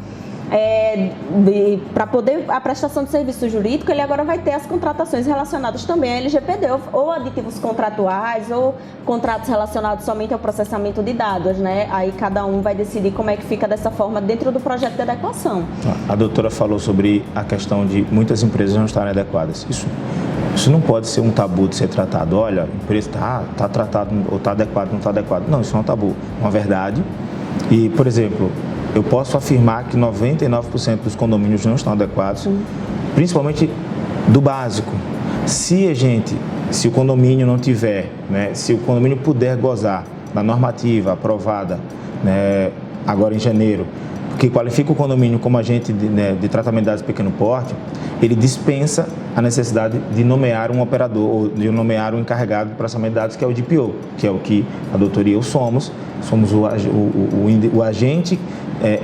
para poder a prestação de serviço jurídico, ele agora vai ter as contratações relacionadas também à LGPD, ou aditivos contratuais, ou contratos relacionados somente ao processamento de dados, né? Aí cada um vai decidir como é que fica dessa forma dentro do projeto de adequação. A doutora falou sobre a questão de muitas empresas não estarem adequadas. Isso não pode ser um tabu de ser tratado. Olha, a empresa está tratado, ou está adequado, não está adequado. Não, isso não é um tabu, é uma verdade. E, por exemplo, eu posso afirmar que 99% dos condomínios não estão adequados, principalmente do básico. Se o condomínio não tiver, né, se o condomínio puder gozar da normativa aprovada, né, agora em janeiro, que qualifica o condomínio como agente de tratamento de dados de pequeno porte, ele dispensa a necessidade de nomear um operador ou de nomear um encarregado de processamento de dados, que é o DPO, que é o que a doutora e eu somos o agente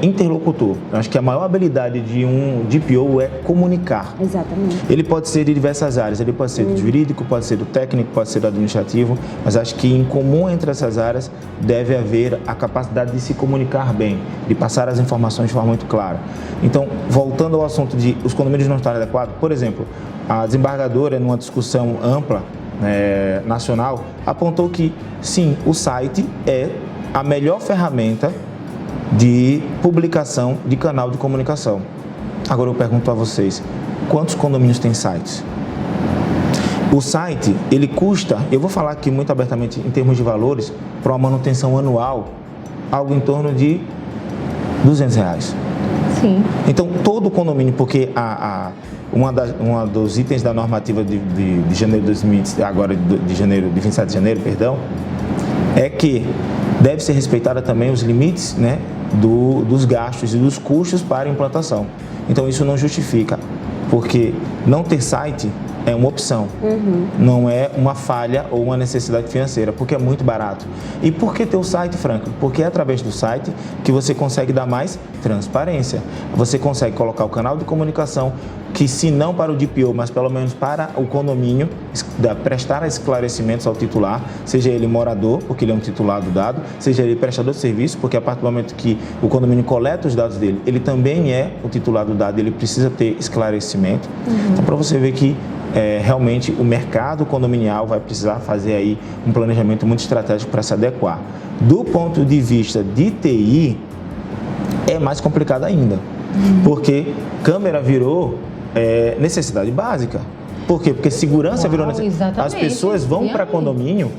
interlocutor. Eu acho que a maior habilidade de um DPO é comunicar. Exatamente. Ele pode ser de diversas áreas, ele pode ser do jurídico, pode ser do técnico, pode ser do administrativo, mas acho que em comum entre essas áreas deve haver a capacidade de se comunicar bem, de passar as informações de forma muito clara. Então, voltando ao assunto de os condomínios não estarem adequados, por exemplo, a desembargadora, numa discussão ampla, nacional, apontou que, sim, o site é a melhor ferramenta de publicação de canal de comunicação. Agora eu pergunto a vocês, quantos condomínios têm sites? O site, ele custa, eu vou falar aqui muito abertamente em termos de valores, para uma manutenção anual, algo em torno de R$200. Sim. Então, todo condomínio, porque uma dos itens da normativa de janeiro de 2020, agora de 27 de janeiro, perdão, é que deve ser respeitada também os limites, né, dos gastos e dos custos para a implantação. Então, isso não justifica, porque não ter site é uma opção, não é uma falha ou uma necessidade financeira, porque é muito barato. E por que ter o site, Franklin? Porque é através do site que você consegue dar mais transparência. Você consegue colocar o canal de comunicação, que se não para o DPO, mas pelo menos para o condomínio, prestar esclarecimentos ao titular, seja ele morador, porque ele é um titular do dado, seja ele prestador de serviço, porque a partir do momento que o condomínio coleta os dados dele, ele também é o titular do dado, ele precisa ter esclarecimento. Então, para você ver que realmente o mercado condominial vai precisar fazer aí um planejamento muito estratégico para se adequar. Do ponto de vista de TI, é mais complicado ainda, porque câmera virou necessidade básica. Por quê? Porque segurança virou necessidade. As pessoas vão para condomínio,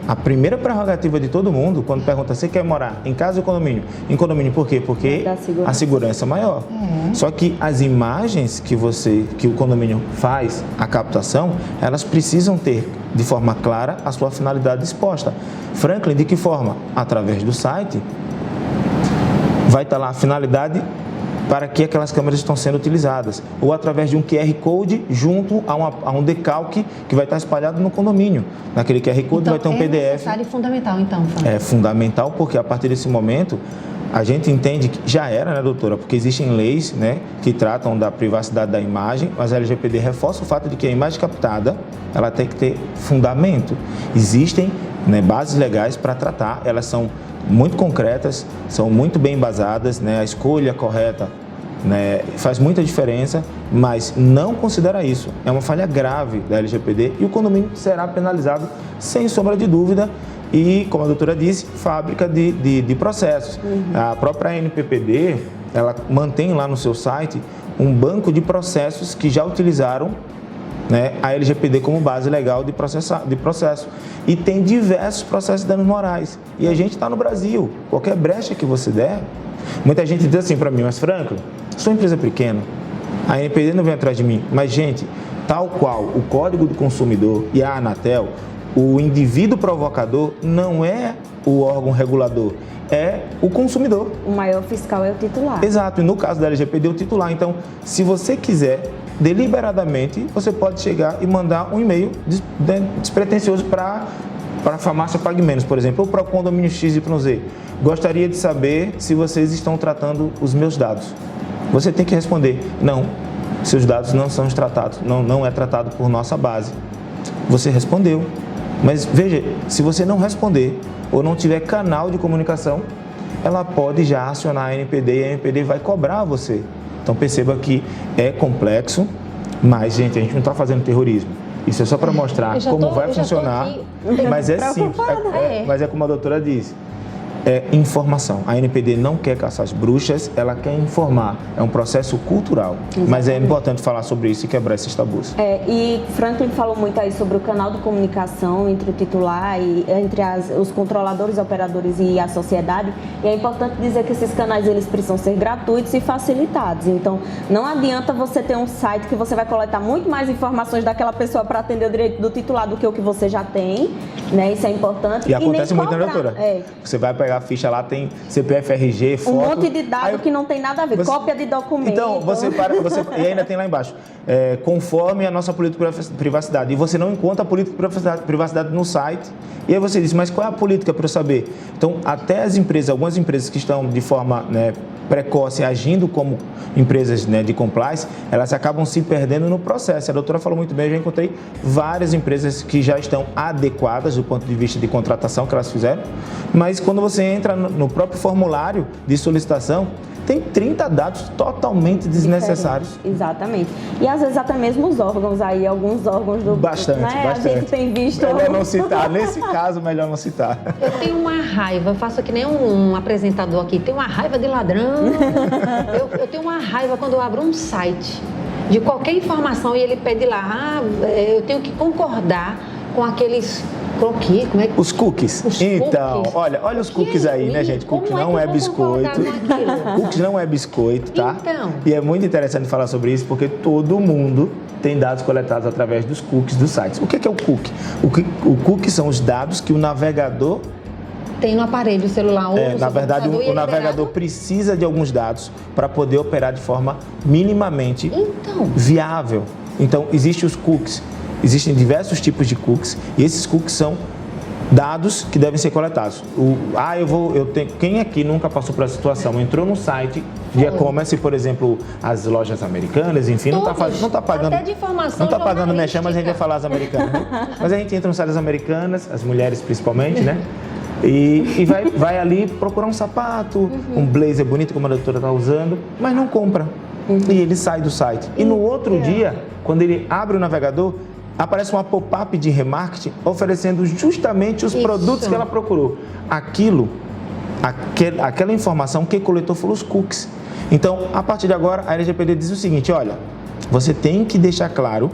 a primeira prerrogativa de todo mundo, quando pergunta se quer morar em casa ou condomínio? Em condomínio, por quê? Porque a segurança é maior. Só que as imagens que o condomínio faz, a captação, elas precisam ter de forma clara a sua finalidade exposta. Franklin, de que forma? Através do site, vai estar lá a finalidade para que aquelas câmeras estão sendo utilizadas, ou através de um QR Code junto a um decalque que vai estar espalhado no condomínio. Naquele QR Code então, vai ter um PDF. É necessário e fundamental, então. É fundamental porque a partir desse momento a gente entende que já era, né, doutora? Porque existem leis, né, que tratam da privacidade da imagem, mas a LGPD reforça o fato de que a imagem captada ela tem que ter fundamento. Existem, né, bases legais para tratar, elas são muito concretas, são muito bem embasadas, né? A escolha correta, né, faz muita diferença, mas não considera isso. É uma falha grave da LGPD e o condomínio será penalizado sem sombra de dúvida e, como a doutora disse, fábrica de processos. A própria NPPD, ela mantém lá no seu site um banco de processos que já utilizaram, né, a LGPD como base legal de processo. E tem diversos processos de danos morais. E a gente está no Brasil. Qualquer brecha que você der, muita gente diz assim para mim, mas Franklin, sou empresa pequena, a NPD não vem atrás de mim. Mas, gente, tal qual o Código do Consumidor e a Anatel, o indivíduo provocador não é o órgão regulador, é o consumidor. O maior fiscal é o titular. Exato, e no caso da LGPD, o titular. Então, se você quiser, deliberadamente, você pode chegar e mandar um e-mail despretensioso para para a farmácia Pague Menos, por exemplo, ou para o condomínio XYZ. Gostaria de saber se vocês estão tratando os meus dados. Você tem que responder, não, seus dados não são tratados, não é tratado por nossa base. Você respondeu, mas veja, se você não responder ou não tiver canal de comunicação, ela pode já acionar a ANPD e a ANPD vai cobrar você. Então perceba que é complexo, mas gente, a gente não está fazendo terrorismo. Isso é só para mostrar como vai funcionar, mas é simples, mas é como a doutora disse. É informação. A ANPD não quer caçar as bruxas, ela quer informar. É um processo cultural. Exatamente. Mas é importante falar sobre isso e quebrar esses tabus. E Franklin falou muito aí sobre o canal de comunicação entre o titular e entre os controladores, operadores e a sociedade. E é importante dizer que esses canais eles precisam ser gratuitos e facilitados. Então, não adianta você ter um site que você vai coletar muito mais informações daquela pessoa para atender o direito do titular do que o que você já tem. Né? Isso é importante. E acontece muito, né, doutora? Você vai pegar a ficha lá, tem CPF, RG, foto... Um monte de dados que não tem nada a ver, cópia de documento. Então, e ainda tem lá embaixo, conforme a nossa política de privacidade. E você não encontra a política de privacidade no site. E aí você diz, mas qual é a política para eu saber? Então, até algumas empresas que estão de forma precoce, agindo como empresas de compliance, elas acabam se perdendo no processo. A doutora falou muito bem, eu já encontrei várias empresas que já estão adequadas do ponto de vista de contratação que elas fizeram, mas quando você entra no próprio formulário de solicitação, tem 30 dados totalmente desnecessários. Diferente. Exatamente. E às vezes até mesmo os órgãos aí, alguns órgãos do... Bastante. A gente tem visto... Melhor não citar, nesse caso, melhor não citar. Eu tenho uma raiva, faço que nem um apresentador aqui, tenho uma raiva de ladrão. Eu tenho uma raiva quando eu abro um site de qualquer informação e ele pede lá, eu tenho que concordar com aqueles... como é que... Os cookies. Cookies. Olha os cookies aí, né, gente? Cookies não é biscoito. Cookies não é biscoito, tá? Então. E é muito interessante falar sobre isso, porque todo mundo tem dados coletados através dos cookies dos sites. O que é o cookie? O cookie são os dados que o navegador tem no aparelho celular ou na verdade, o navegador precisa de alguns dados para poder operar de forma minimamente viável. Então, existem os cookies. Existem diversos tipos de cookies e esses cookies são dados que devem ser coletados. Quem aqui nunca passou por essa situação? entrou no site de e-commerce, por exemplo, as lojas americanas, enfim, não está pagando. Até de informação não está pagando mexer, mas a gente vai falar as americanas. Né? Mas a gente entra nos sites americanas, as mulheres principalmente, né? E vai ali procurar um sapato, um blazer bonito, como a doutora está usando, mas não compra. E ele sai do site. E no outro dia, quando ele abre o navegador, aparece uma pop-up de remarketing oferecendo justamente os produtos que ela procurou. Aquela informação que coletou foram os cookies. Então, a partir de agora, a LGPD diz o seguinte, olha, você tem que deixar claro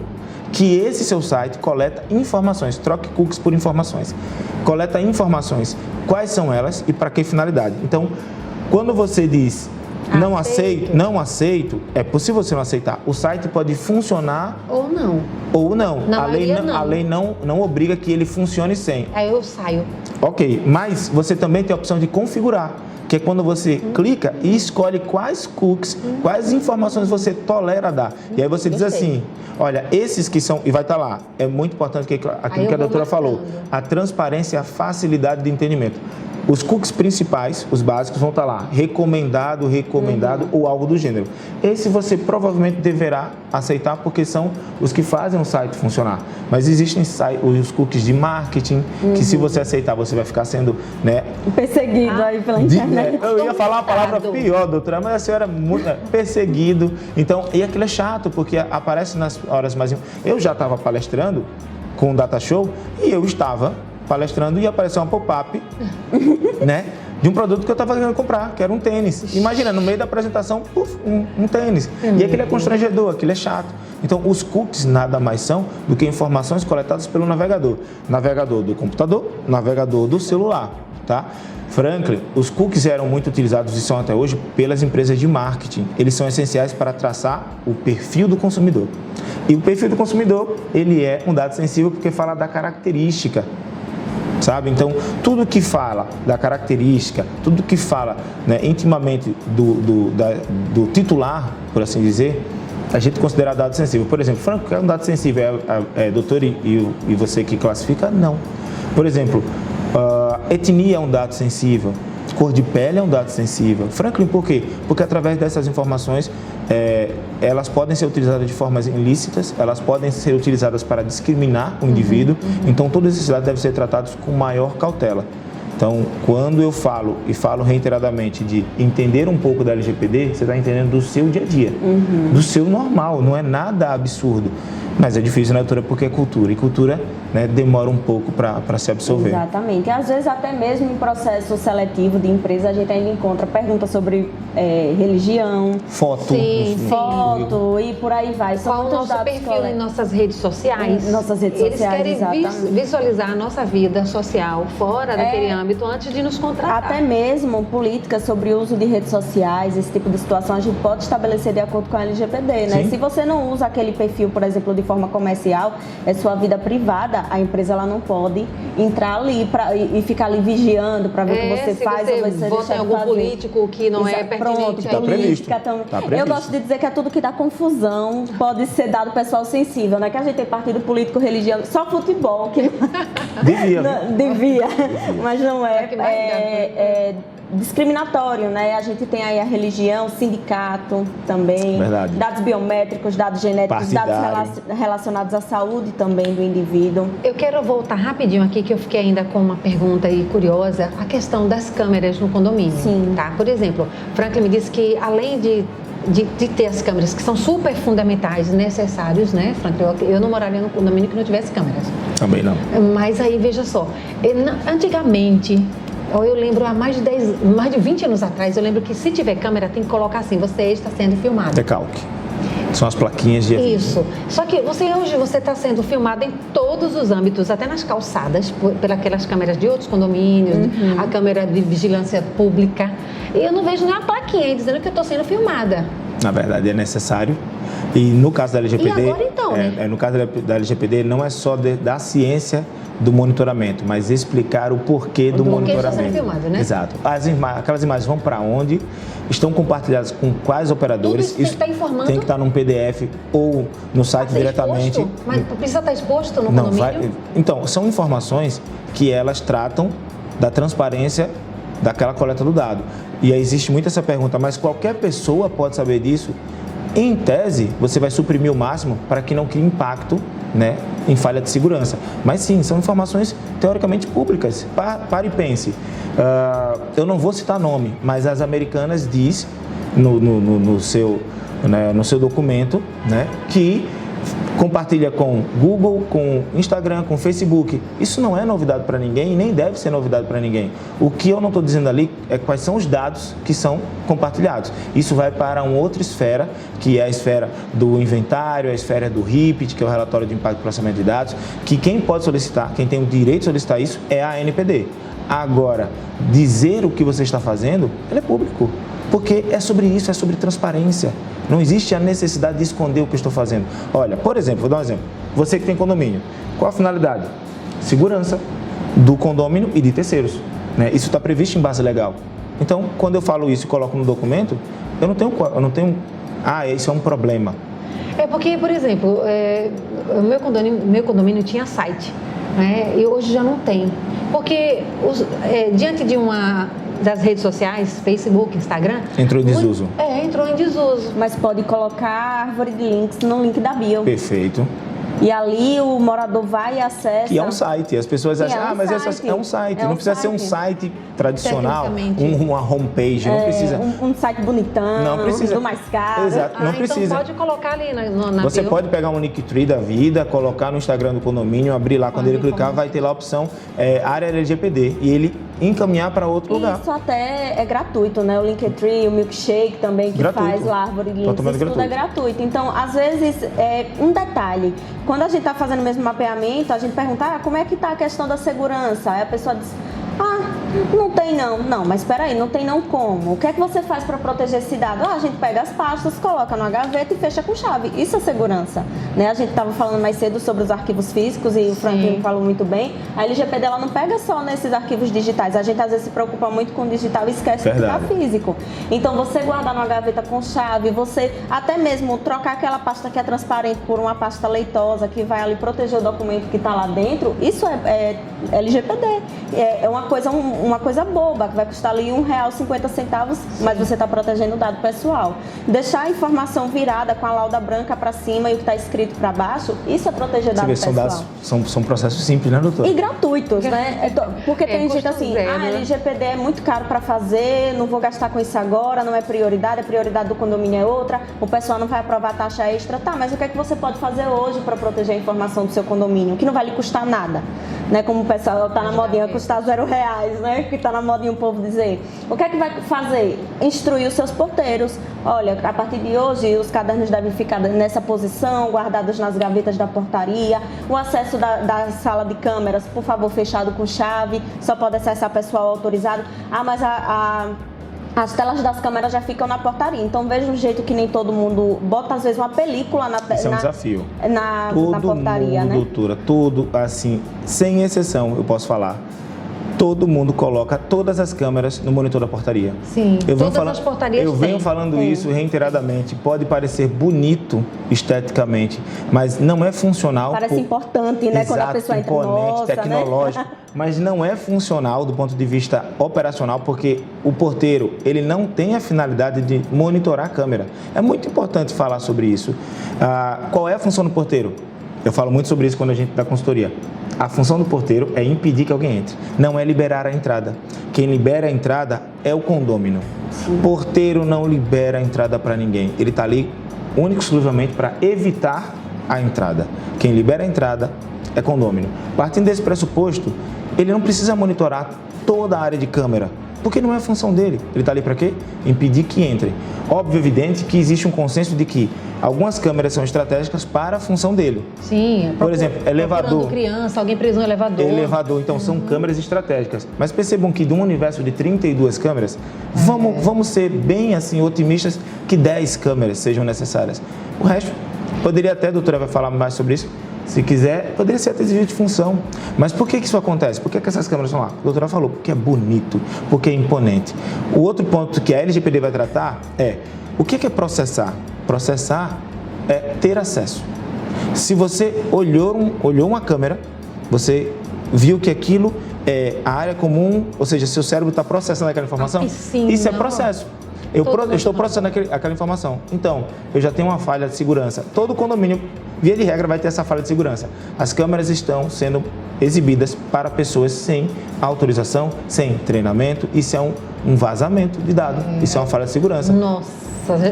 que esse seu site coleta informações, troque cookies por informações. Coleta informações, quais são elas e para que finalidade. Então, quando você diz não aceito, é possível você não aceitar. O site pode funcionar ou não. A lei não obriga que ele funcione sem. Aí eu saio. Ok, mas você também tem a opção de configurar, que é quando você clica e escolhe quais cookies, quais informações você tolera dar. E aí você diz assim, olha, esses que são, e vai estar lá, é muito importante aquilo que a doutora falou, a transparência e a facilidade de entendimento. Os cookies principais, os básicos, vão estar lá, recomendado ou algo do gênero. Esse você provavelmente deverá aceitar porque são os que fazem o site funcionar. Mas existem os cookies de marketing, que se você aceitar, você vai ficar sendo perseguido aí pela internet. Eu ia falar uma palavra pior, doutora, mas a senhora é muito perseguido. Então, e aquilo é chato, porque aparece nas horas mais... Eu já estava palestrando com o Data Show e eu estava palestrando e apareceu uma pop-up, né, de um produto que eu estava querendo comprar, que era um tênis. Imagina, no meio da apresentação, um tênis. E aquilo é constrangedor, aquilo é chato. Então, os cookies nada mais são do que informações coletadas pelo navegador. Navegador do computador, navegador do celular, tá? Franklin, os cookies eram muito utilizados e são até hoje pelas empresas de marketing. Eles são essenciais para traçar o perfil do consumidor. E o perfil do consumidor, ele é um dado sensível porque fala da característica, sabe? Então, tudo que fala da característica, tudo que fala intimamente do titular, por assim dizer, a gente considera dado sensível. Por exemplo, Franco, é um dado sensível, doutor, e você que classifica? Não. Por exemplo, etnia é um dado sensível, cor de pele é um dado sensível. Franklin, por quê? Porque através dessas informações, elas podem ser utilizadas de formas ilícitas, elas podem ser utilizadas para discriminar o indivíduo, então todos esses dados devem ser tratados com maior cautela. Então, quando eu falo, e falo reiteradamente, de entender um pouco da LGPD, você está entendendo do seu dia a dia, do seu normal, não é nada absurdo. Mas é difícil, né, doutora, porque é cultura. E cultura, né, demora um pouco para se absorver. Exatamente. E às vezes até mesmo em processo seletivo de empresa, a gente ainda encontra perguntas sobre religião. Foto. Foto e por aí vai. Qual o nosso perfil em nossas redes sociais? Nossas redes sociais, eles querem visualizar a nossa vida social fora daquele âmbito antes de nos contratar. Até mesmo políticas sobre o uso de redes sociais, esse tipo de situação, a gente pode estabelecer de acordo com a LGPD, né? Sim. Se você não usa aquele perfil, por exemplo, de forma comercial, é sua vida privada, a empresa ela não pode entrar ali e ficar ali vigiando para ver o que você faz ou você vota em algum político que não é pertinente. Pronto, Está previsto. Eu gosto de dizer que é tudo que dá confusão pode ser dado pessoal sensível, né? Que a gente tem partido político, religião, só futebol que devia, mas não é discriminatório, né? A gente tem aí a religião, sindicato também, Verdade. Dados biométricos, dados genéticos, dados relacionados à saúde também do indivíduo. Eu quero voltar rapidinho aqui, que eu fiquei ainda com uma pergunta aí curiosa, a questão das câmeras no condomínio. Sim. Tá? Por exemplo, Franklin me disse que além de ter as câmeras, que são super fundamentais, necessários, né, Franklin? Eu não moraria no condomínio que não tivesse câmeras. Também não. Mas aí, veja só, antigamente, eu lembro há mais de 20 anos atrás, eu lembro que se tiver câmera tem que colocar assim, você está sendo filmado. Decalque. São as plaquinhas de aviso. Isso. Só que hoje você está sendo filmado em todos os âmbitos, até nas calçadas, pelas câmeras de outros condomínios, a câmera de vigilância pública. E eu não vejo nenhuma plaquinha aí dizendo que eu estou sendo filmada. Na verdade, é necessário. E no caso da LGPD, E agora, então, né? No caso da LGPD, não é só da ciência do monitoramento, mas explicar o porquê do monitoramento. Está sendo filmado, né? Exato. Aquelas imagens vão para onde, estão compartilhadas com quais operadores. Tudo isso tem que estar informando. Tem que estar num PDF ou no site diretamente. Exposto? Mas precisa estar exposto no Não, condomínio? Então, são informações que elas tratam da transparência daquela coleta do dado. E aí existe muito essa pergunta, mas qualquer pessoa pode saber disso? Em tese, você vai suprimir o máximo para que não crie impacto, né, em falha de segurança. Mas sim, são informações teoricamente públicas. Pare e pense. Eu não vou citar nome, mas as Americanas diz no seu documento, né, que compartilha com Google, com Instagram, com Facebook. Isso não é novidade para ninguém e nem deve ser novidade para ninguém. O que eu não estou dizendo ali é quais são os dados que são compartilhados. Isso vai para uma outra esfera, que é a esfera do inventário, a esfera do RIPT, que é o relatório de impacto e processamento de dados, que quem pode solicitar, quem tem o direito de solicitar isso é a ANPD. Agora, dizer o que você está fazendo, ele é público. Porque é sobre isso, é sobre transparência. Não existe a necessidade de esconder o que eu estou fazendo. Olha, por exemplo, vou dar um exemplo. Você que tem condomínio, qual a finalidade? Segurança do condomínio e de terceiros, né? Isso está previsto em base legal. Então, quando eu falo isso e coloco no documento, eu não tenho isso é um problema. É porque, por exemplo, o meu condomínio tinha site, né? E hoje já não tem. Porque diante de das redes sociais, Facebook, Instagram... Entrou em desuso. Entrou em desuso. Mas pode colocar a árvore de links no link da bio. Perfeito. E ali o morador vai e acessa... Que é um site. As pessoas acham, mas é um site. Não precisa ser um site tradicional, uma homepage. Não precisa... Um site bonitão, não precisa. do mais caro. Exato, não precisa. Então pode colocar ali na Você bio. pode pegar um Linktree da vida, colocar no Instagram do condomínio, abrir lá, quando ele clicar, vai ter lá a opção área LGPD e ele encaminhar para outro lugar. Isso até é gratuito, né? O Linktree, o Milkshake também, que gratuito. faz lá a árvore de links, isso tudo é gratuito. Então, às vezes, um detalhe, quando a gente está fazendo o mesmo mapeamento, a gente pergunta, como é que está a questão da segurança? Aí a pessoa diz, Não tem não. Não, mas espera aí, não tem não como? O que é que você faz para proteger esse dado? A gente pega as pastas, coloca numa gaveta e fecha com chave. Isso é segurança. Né? A gente estava falando mais cedo sobre os arquivos físicos e o Franklin falou muito bem. A LGPD ela não pega só nesses arquivos digitais. A gente às vezes se preocupa muito com o digital e esquece que está físico. Então você guardar numa gaveta com chave, você até mesmo trocar aquela pasta que é transparente por uma pasta leitosa que vai ali proteger o documento que está lá dentro, isso é LGPD. É uma coisa boba, que vai custar ali R$1,50, mas você está protegendo o dado pessoal. Deixar a informação virada com a lauda branca para cima e o que está escrito para baixo, isso é proteger dado pessoal. São processos simples, né, doutora? E gratuitos, né? Porque tem gente assim, LGPD é muito caro para fazer, não vou gastar com isso agora, não é prioridade, a prioridade do condomínio é outra, o pessoal não vai aprovar taxa extra. Tá, mas o que é que você pode fazer hoje para proteger a informação do seu condomínio? Que não vai lhe custar nada, né? Como o pessoal está na modinha, custar R$0, né? Que está na modinha o povo dizer. O que é que vai fazer? Instruir os seus porteiros. Olha, a partir de hoje, os cadernos devem ficar nessa posição, guardados nas gavetas da portaria. O acesso da sala de câmeras, por favor, fechado com chave. Só pode acessar pessoal autorizado. Ah, mas as telas das câmeras já ficam na portaria. Então, veja um jeito que nem todo mundo bota, às vezes, uma película Isso é um desafio. Na portaria, mundo, né? Doutora, tudo, assim, sem exceção, eu posso falar. Todo mundo coloca todas as câmeras no monitor da portaria. Sim, as portarias eu venho falando isso reiteradamente. Pode parecer bonito esteticamente, mas não é funcional. Parece importante, né? Exato, quando a pessoa entra, imponente, tecnológico, né? Mas não é funcional do ponto de vista operacional, porque o porteiro, ele não tem a finalidade de monitorar a câmera. É muito importante falar sobre isso. Qual é a função do porteiro? Eu falo muito sobre isso quando a gente dá consultoria. A função do porteiro é impedir que alguém entre, não é liberar a entrada. Quem libera a entrada é o condômino. O porteiro não libera a entrada para ninguém. Ele está ali único e exclusivamente para evitar a entrada. Quem libera a entrada é condômino. Partindo desse pressuposto, ele não precisa monitorar toda a área de câmera, porque não é a função dele. Ele está ali para quê? Impedir que entre. Óbvio, evidente que existe um consenso de que algumas câmeras são estratégicas para a função dele. Sim. Por exemplo, elevador. Criança, alguém preso no elevador. Elevador, então são câmeras estratégicas. Mas percebam que de um universo de 32 câmeras, vamos ser bem assim otimistas que 10 câmeras sejam necessárias. O resto, poderia até, a doutora vai falar mais sobre isso, se quiser, poderia ser até desvio de função. Mas por que isso acontece? Por que essas câmeras estão lá? A doutora falou, porque é bonito, porque é imponente. O outro ponto que a LGPD vai tratar é, o que é processar? Processar é ter acesso. Se você olhou uma câmera, você viu que aquilo é a área comum, ou seja, seu cérebro está processando aquela informação, isso é processo. Eu estou processando aquela informação. Então, eu já tenho uma falha de segurança. Todo condomínio, via de regra, vai ter essa falha de segurança. As câmeras estão sendo exibidas para pessoas sem autorização, sem treinamento. Isso é um vazamento de dados. Isso é uma falha de segurança. Nossa.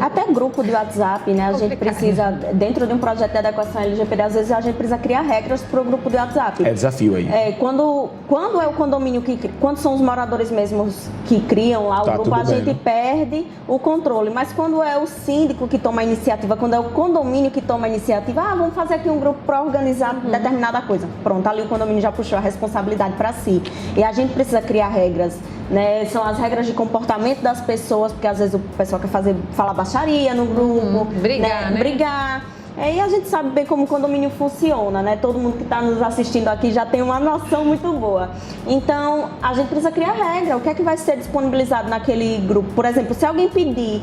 Até grupo de WhatsApp, né? A gente precisa, dentro de um projeto de adequação LGPD, às vezes a gente precisa criar regras para o grupo de WhatsApp. É desafio aí. Quando é o condomínio quando são os moradores mesmos que criam lá o grupo, a gente perde o controle. Mas quando é o síndico que toma a iniciativa, quando é o condomínio que toma a iniciativa, vamos fazer aqui um grupo para organizar determinada coisa. Pronto, ali o condomínio já puxou a responsabilidade para si. E a gente precisa criar regras, né? São as regras de comportamento das pessoas, porque às vezes o pessoal quer falar baixaria no grupo, brigar, né? Brigar. E a gente sabe bem como o condomínio funciona, né? Todo mundo que está nos assistindo aqui já tem uma noção muito boa. Então, a gente precisa criar regra. O que é que vai ser disponibilizado naquele grupo? Por exemplo, se alguém pedir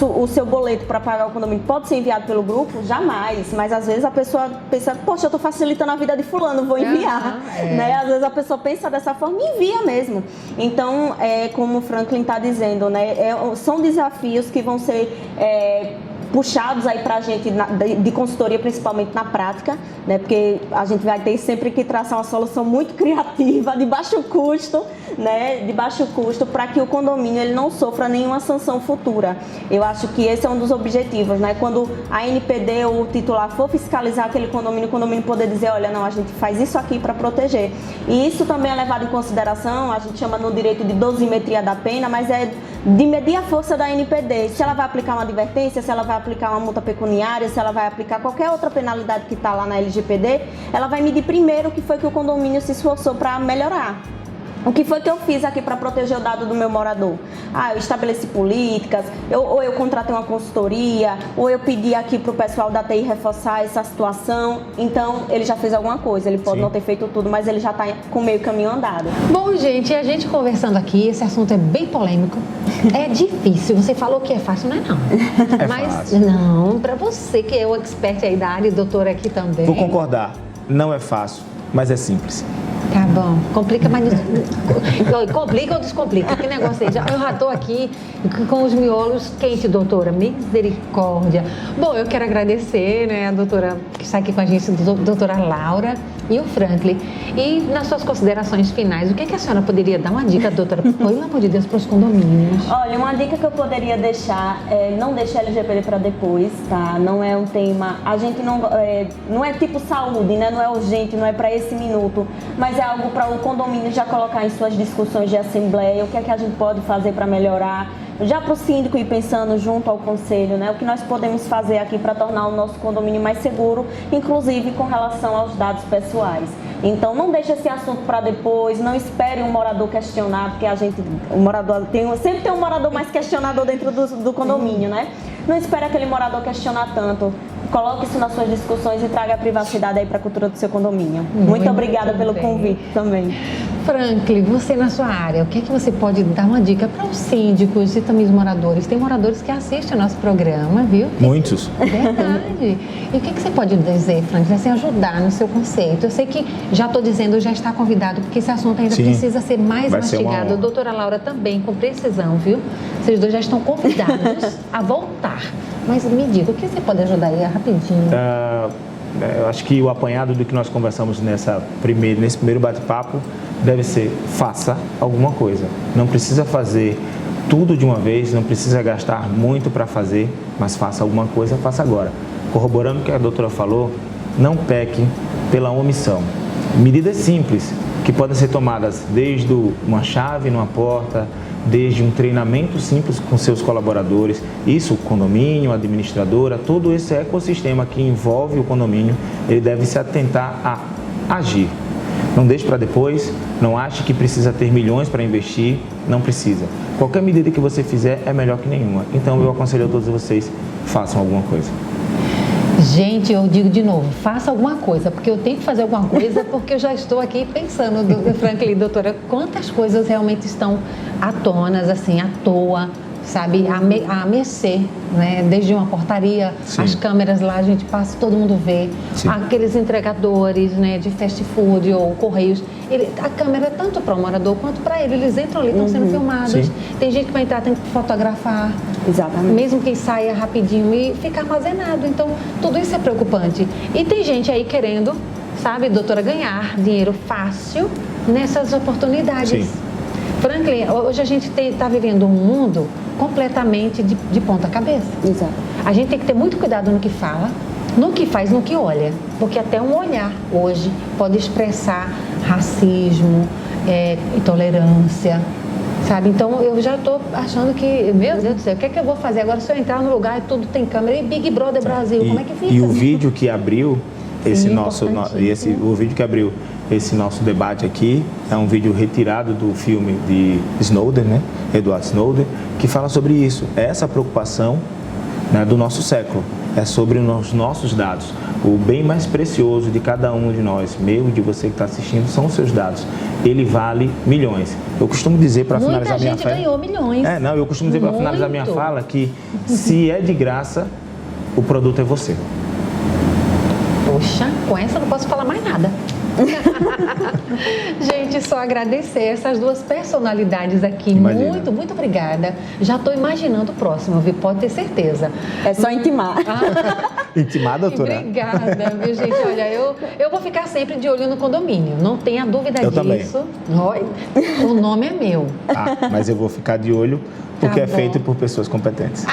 o seu boleto para pagar o condomínio, pode ser enviado pelo grupo? Jamais. Mas, às vezes, a pessoa pensa, poxa, eu estou facilitando a vida de fulano, vou enviar. Né? Às vezes, a pessoa pensa dessa forma e envia mesmo. Então, como o Franklin está dizendo, né? São desafios que vão ser puxados aí pra gente de consultoria, principalmente na prática, né? Porque a gente vai ter sempre que traçar uma solução muito criativa, de baixo custo, né? De baixo custo, para que o condomínio ele não sofra nenhuma sanção futura. Eu acho que esse é um dos objetivos, né? Quando a NPD ou o titular for fiscalizar aquele condomínio, o condomínio poder dizer, olha, não, a gente faz isso aqui para proteger. E isso também é levado em consideração, a gente chama no direito de dosimetria da pena, mas é de medir a força da NPD. Se ela vai aplicar uma advertência, se ela vai aplicar uma multa pecuniária, se ela vai aplicar qualquer outra penalidade que está lá na LGPD, ela vai medir primeiro o que foi que o condomínio se esforçou para melhorar. O que foi que eu fiz aqui para proteger o dado do meu morador? Eu estabeleci políticas, ou eu contratei uma consultoria, ou eu pedi aqui para o pessoal da TI reforçar essa situação. Então, ele já fez alguma coisa. Ele pode não ter feito tudo, mas ele já está com meio caminho andado. Bom, gente, a gente conversando aqui, esse assunto é bem polêmico. É difícil. Você falou que é fácil, não é não. Mas fácil. não, para você que é o expert aí da área, doutora aqui também. Vou concordar, não é fácil, mas é simples. Tá bom, complica, mas complica ou descomplica? Que negócio aí? Eu já estou aqui com os miolos quentes, doutora. Misericórdia. Bom, eu quero agradecer, né, a doutora que está aqui com a gente, a doutora Laura e o Franklin. E nas suas considerações finais, o que a senhora poderia dar uma dica, doutora, pelo amor de Deus, para os condomínios? Olha, uma dica que eu poderia deixar é não deixar LGPD para depois, tá? Não é um tema, a gente não é tipo saúde, né? Não é urgente, não é para esse minuto, mas é algo para o condomínio já colocar em suas discussões de assembleia, o que é que a gente pode fazer para melhorar, já para o síndico ir pensando junto ao conselho, né? O que nós podemos fazer aqui para tornar o nosso condomínio mais seguro, inclusive com relação aos dados pessoais. Então, não deixe esse assunto para depois, não espere um morador questionar, porque sempre tem um morador mais questionador dentro do condomínio, né? Não espere aquele morador questionar tanto. Coloque isso nas suas discussões e traga a privacidade aí para a cultura do seu condomínio. Muito obrigada pelo convite também. Franklin, você na sua área, o que você pode dar uma dica para os síndicos e também os moradores? Tem moradores que assistem ao nosso programa, viu? Muitos. Verdade. E o que você pode dizer, Franklin, assim, ajudar no seu conceito? Eu sei que já estou dizendo, já está convidado, porque esse assunto ainda precisa ser mais mastigado. A doutora Laura também, com precisão, viu? Vocês dois já estão convidados a voltar. Mas me diga, o que você pode ajudar aí rapidinho? Eu acho que o apanhado do que nós conversamos nesse primeiro bate-papo deve ser: faça alguma coisa. Não precisa fazer tudo de uma vez, não precisa gastar muito para fazer, mas faça alguma coisa, faça agora. Corroborando o que a doutora falou, não peque pela omissão. Medidas simples que podem ser tomadas desde uma chave numa porta, desde um treinamento simples com seus colaboradores, isso, o condomínio, a administradora, todo esse ecossistema que envolve o condomínio, ele deve se atentar a agir. Não deixe para depois, não ache que precisa ter milhões para investir, não precisa. Qualquer medida que você fizer é melhor que nenhuma. Então eu aconselho a todos vocês, façam alguma coisa. Gente, eu digo de novo, faça alguma coisa, porque eu tenho que fazer alguma coisa, porque eu já estou aqui pensando, Franklin, doutora, quantas coisas realmente estão à tona, assim, à toa, sabe, a mercê, né? Desde uma portaria, Sim. As câmeras lá, a gente passa, todo mundo vê, Sim. Aqueles entregadores, né, de fast food ou correios, a câmera é tanto para o morador quanto para ele, eles entram ali, estão sendo filmados, Sim. Tem gente que vai entrar, tem que fotografar, Exatamente. mesmo que saia rapidinho e fica armazenado, então tudo isso é preocupante. E tem gente aí querendo, sabe, doutora, ganhar dinheiro fácil nessas oportunidades. Sim. Franklin, hoje a gente está vivendo um mundo completamente de ponta cabeça. Exato. A gente tem que ter muito cuidado no que fala, no que faz, no que olha. Porque até um olhar hoje pode expressar racismo, intolerância, sabe? Então eu já estou achando que, meu Deus do céu, o que é que eu vou fazer agora se eu entrar no lugar e tudo tem câmera? E Big Brother Brasil, como é que fica? E o vídeo que abriu importantíssimo. o vídeo que abriu esse nosso debate aqui é um vídeo retirado do filme de Snowden, né? Edward Snowden, que fala sobre isso. É essa preocupação, né, do nosso século. É sobre os nossos dados. O bem mais precioso de cada um de nós, meu e de você que está assistindo, são os seus dados. Ele vale milhões. Eu costumo dizer, para finalizar minha fala... Muita gente ganhou milhões. Eu costumo dizer, para finalizar minha fala, que se é de graça, o produto é você. Poxa, com essa eu não posso falar mais nada. Gente, só agradecer essas duas personalidades aqui. Imagina. Muito obrigada. Já estou imaginando o próximo, viu? Pode ter certeza. É só intimar. Intimar, doutora? Obrigada, viu, gente? Olha, eu vou ficar sempre de olho no condomínio. Não tenha dúvida Eu disso. O nome é meu. Mas eu vou ficar de olho porque Tá é bom. feito por pessoas competentes.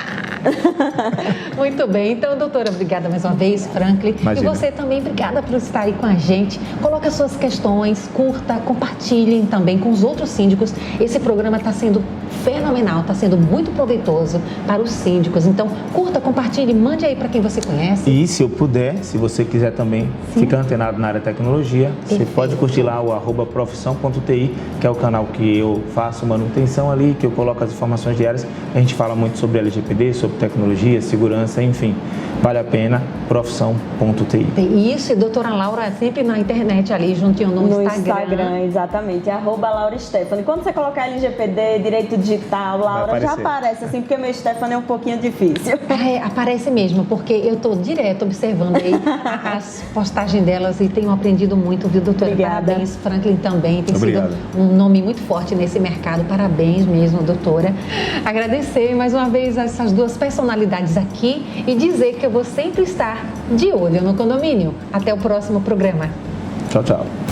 Muito bem. Então, doutora, obrigada mais uma vez, Franklin. Imagina. E você também, obrigada por estar aí com a gente. Coloque as suas questões, curta, compartilhem também com os outros síndicos. Esse programa está sendo fenomenal, está sendo muito proveitoso para os síndicos. Então, curta, compartilhe, mande aí para quem você conhece. E se eu puder, se você quiser também ficar antenado na área de tecnologia, você pode curtir lá o @profissão.ti, que é o canal que eu faço manutenção ali, que eu coloco as informações diárias. A gente fala muito sobre LGPD, sobre tecnologia, segurança, enfim. Vale a pena, profissão.ti. Isso, e doutora Laura sempre na internet ali, juntinho no Instagram. Exatamente, Laura Stephanie. Quando você colocar LGPD, direito digital, Laura, já aparece assim, porque meu Stephanie é um pouquinho difícil. Aparece mesmo, porque eu estou direto observando aí as postagens delas e tenho aprendido muito, viu, doutora? Obrigada. Parabéns, Franklin também, tem Obrigado. sido um nome muito forte nesse mercado. Parabéns mesmo, doutora. Agradecer mais uma vez essas duas personalidades aqui e dizer que eu vou sempre estar de olho no condomínio. Até o próximo programa. Tchau, tchau.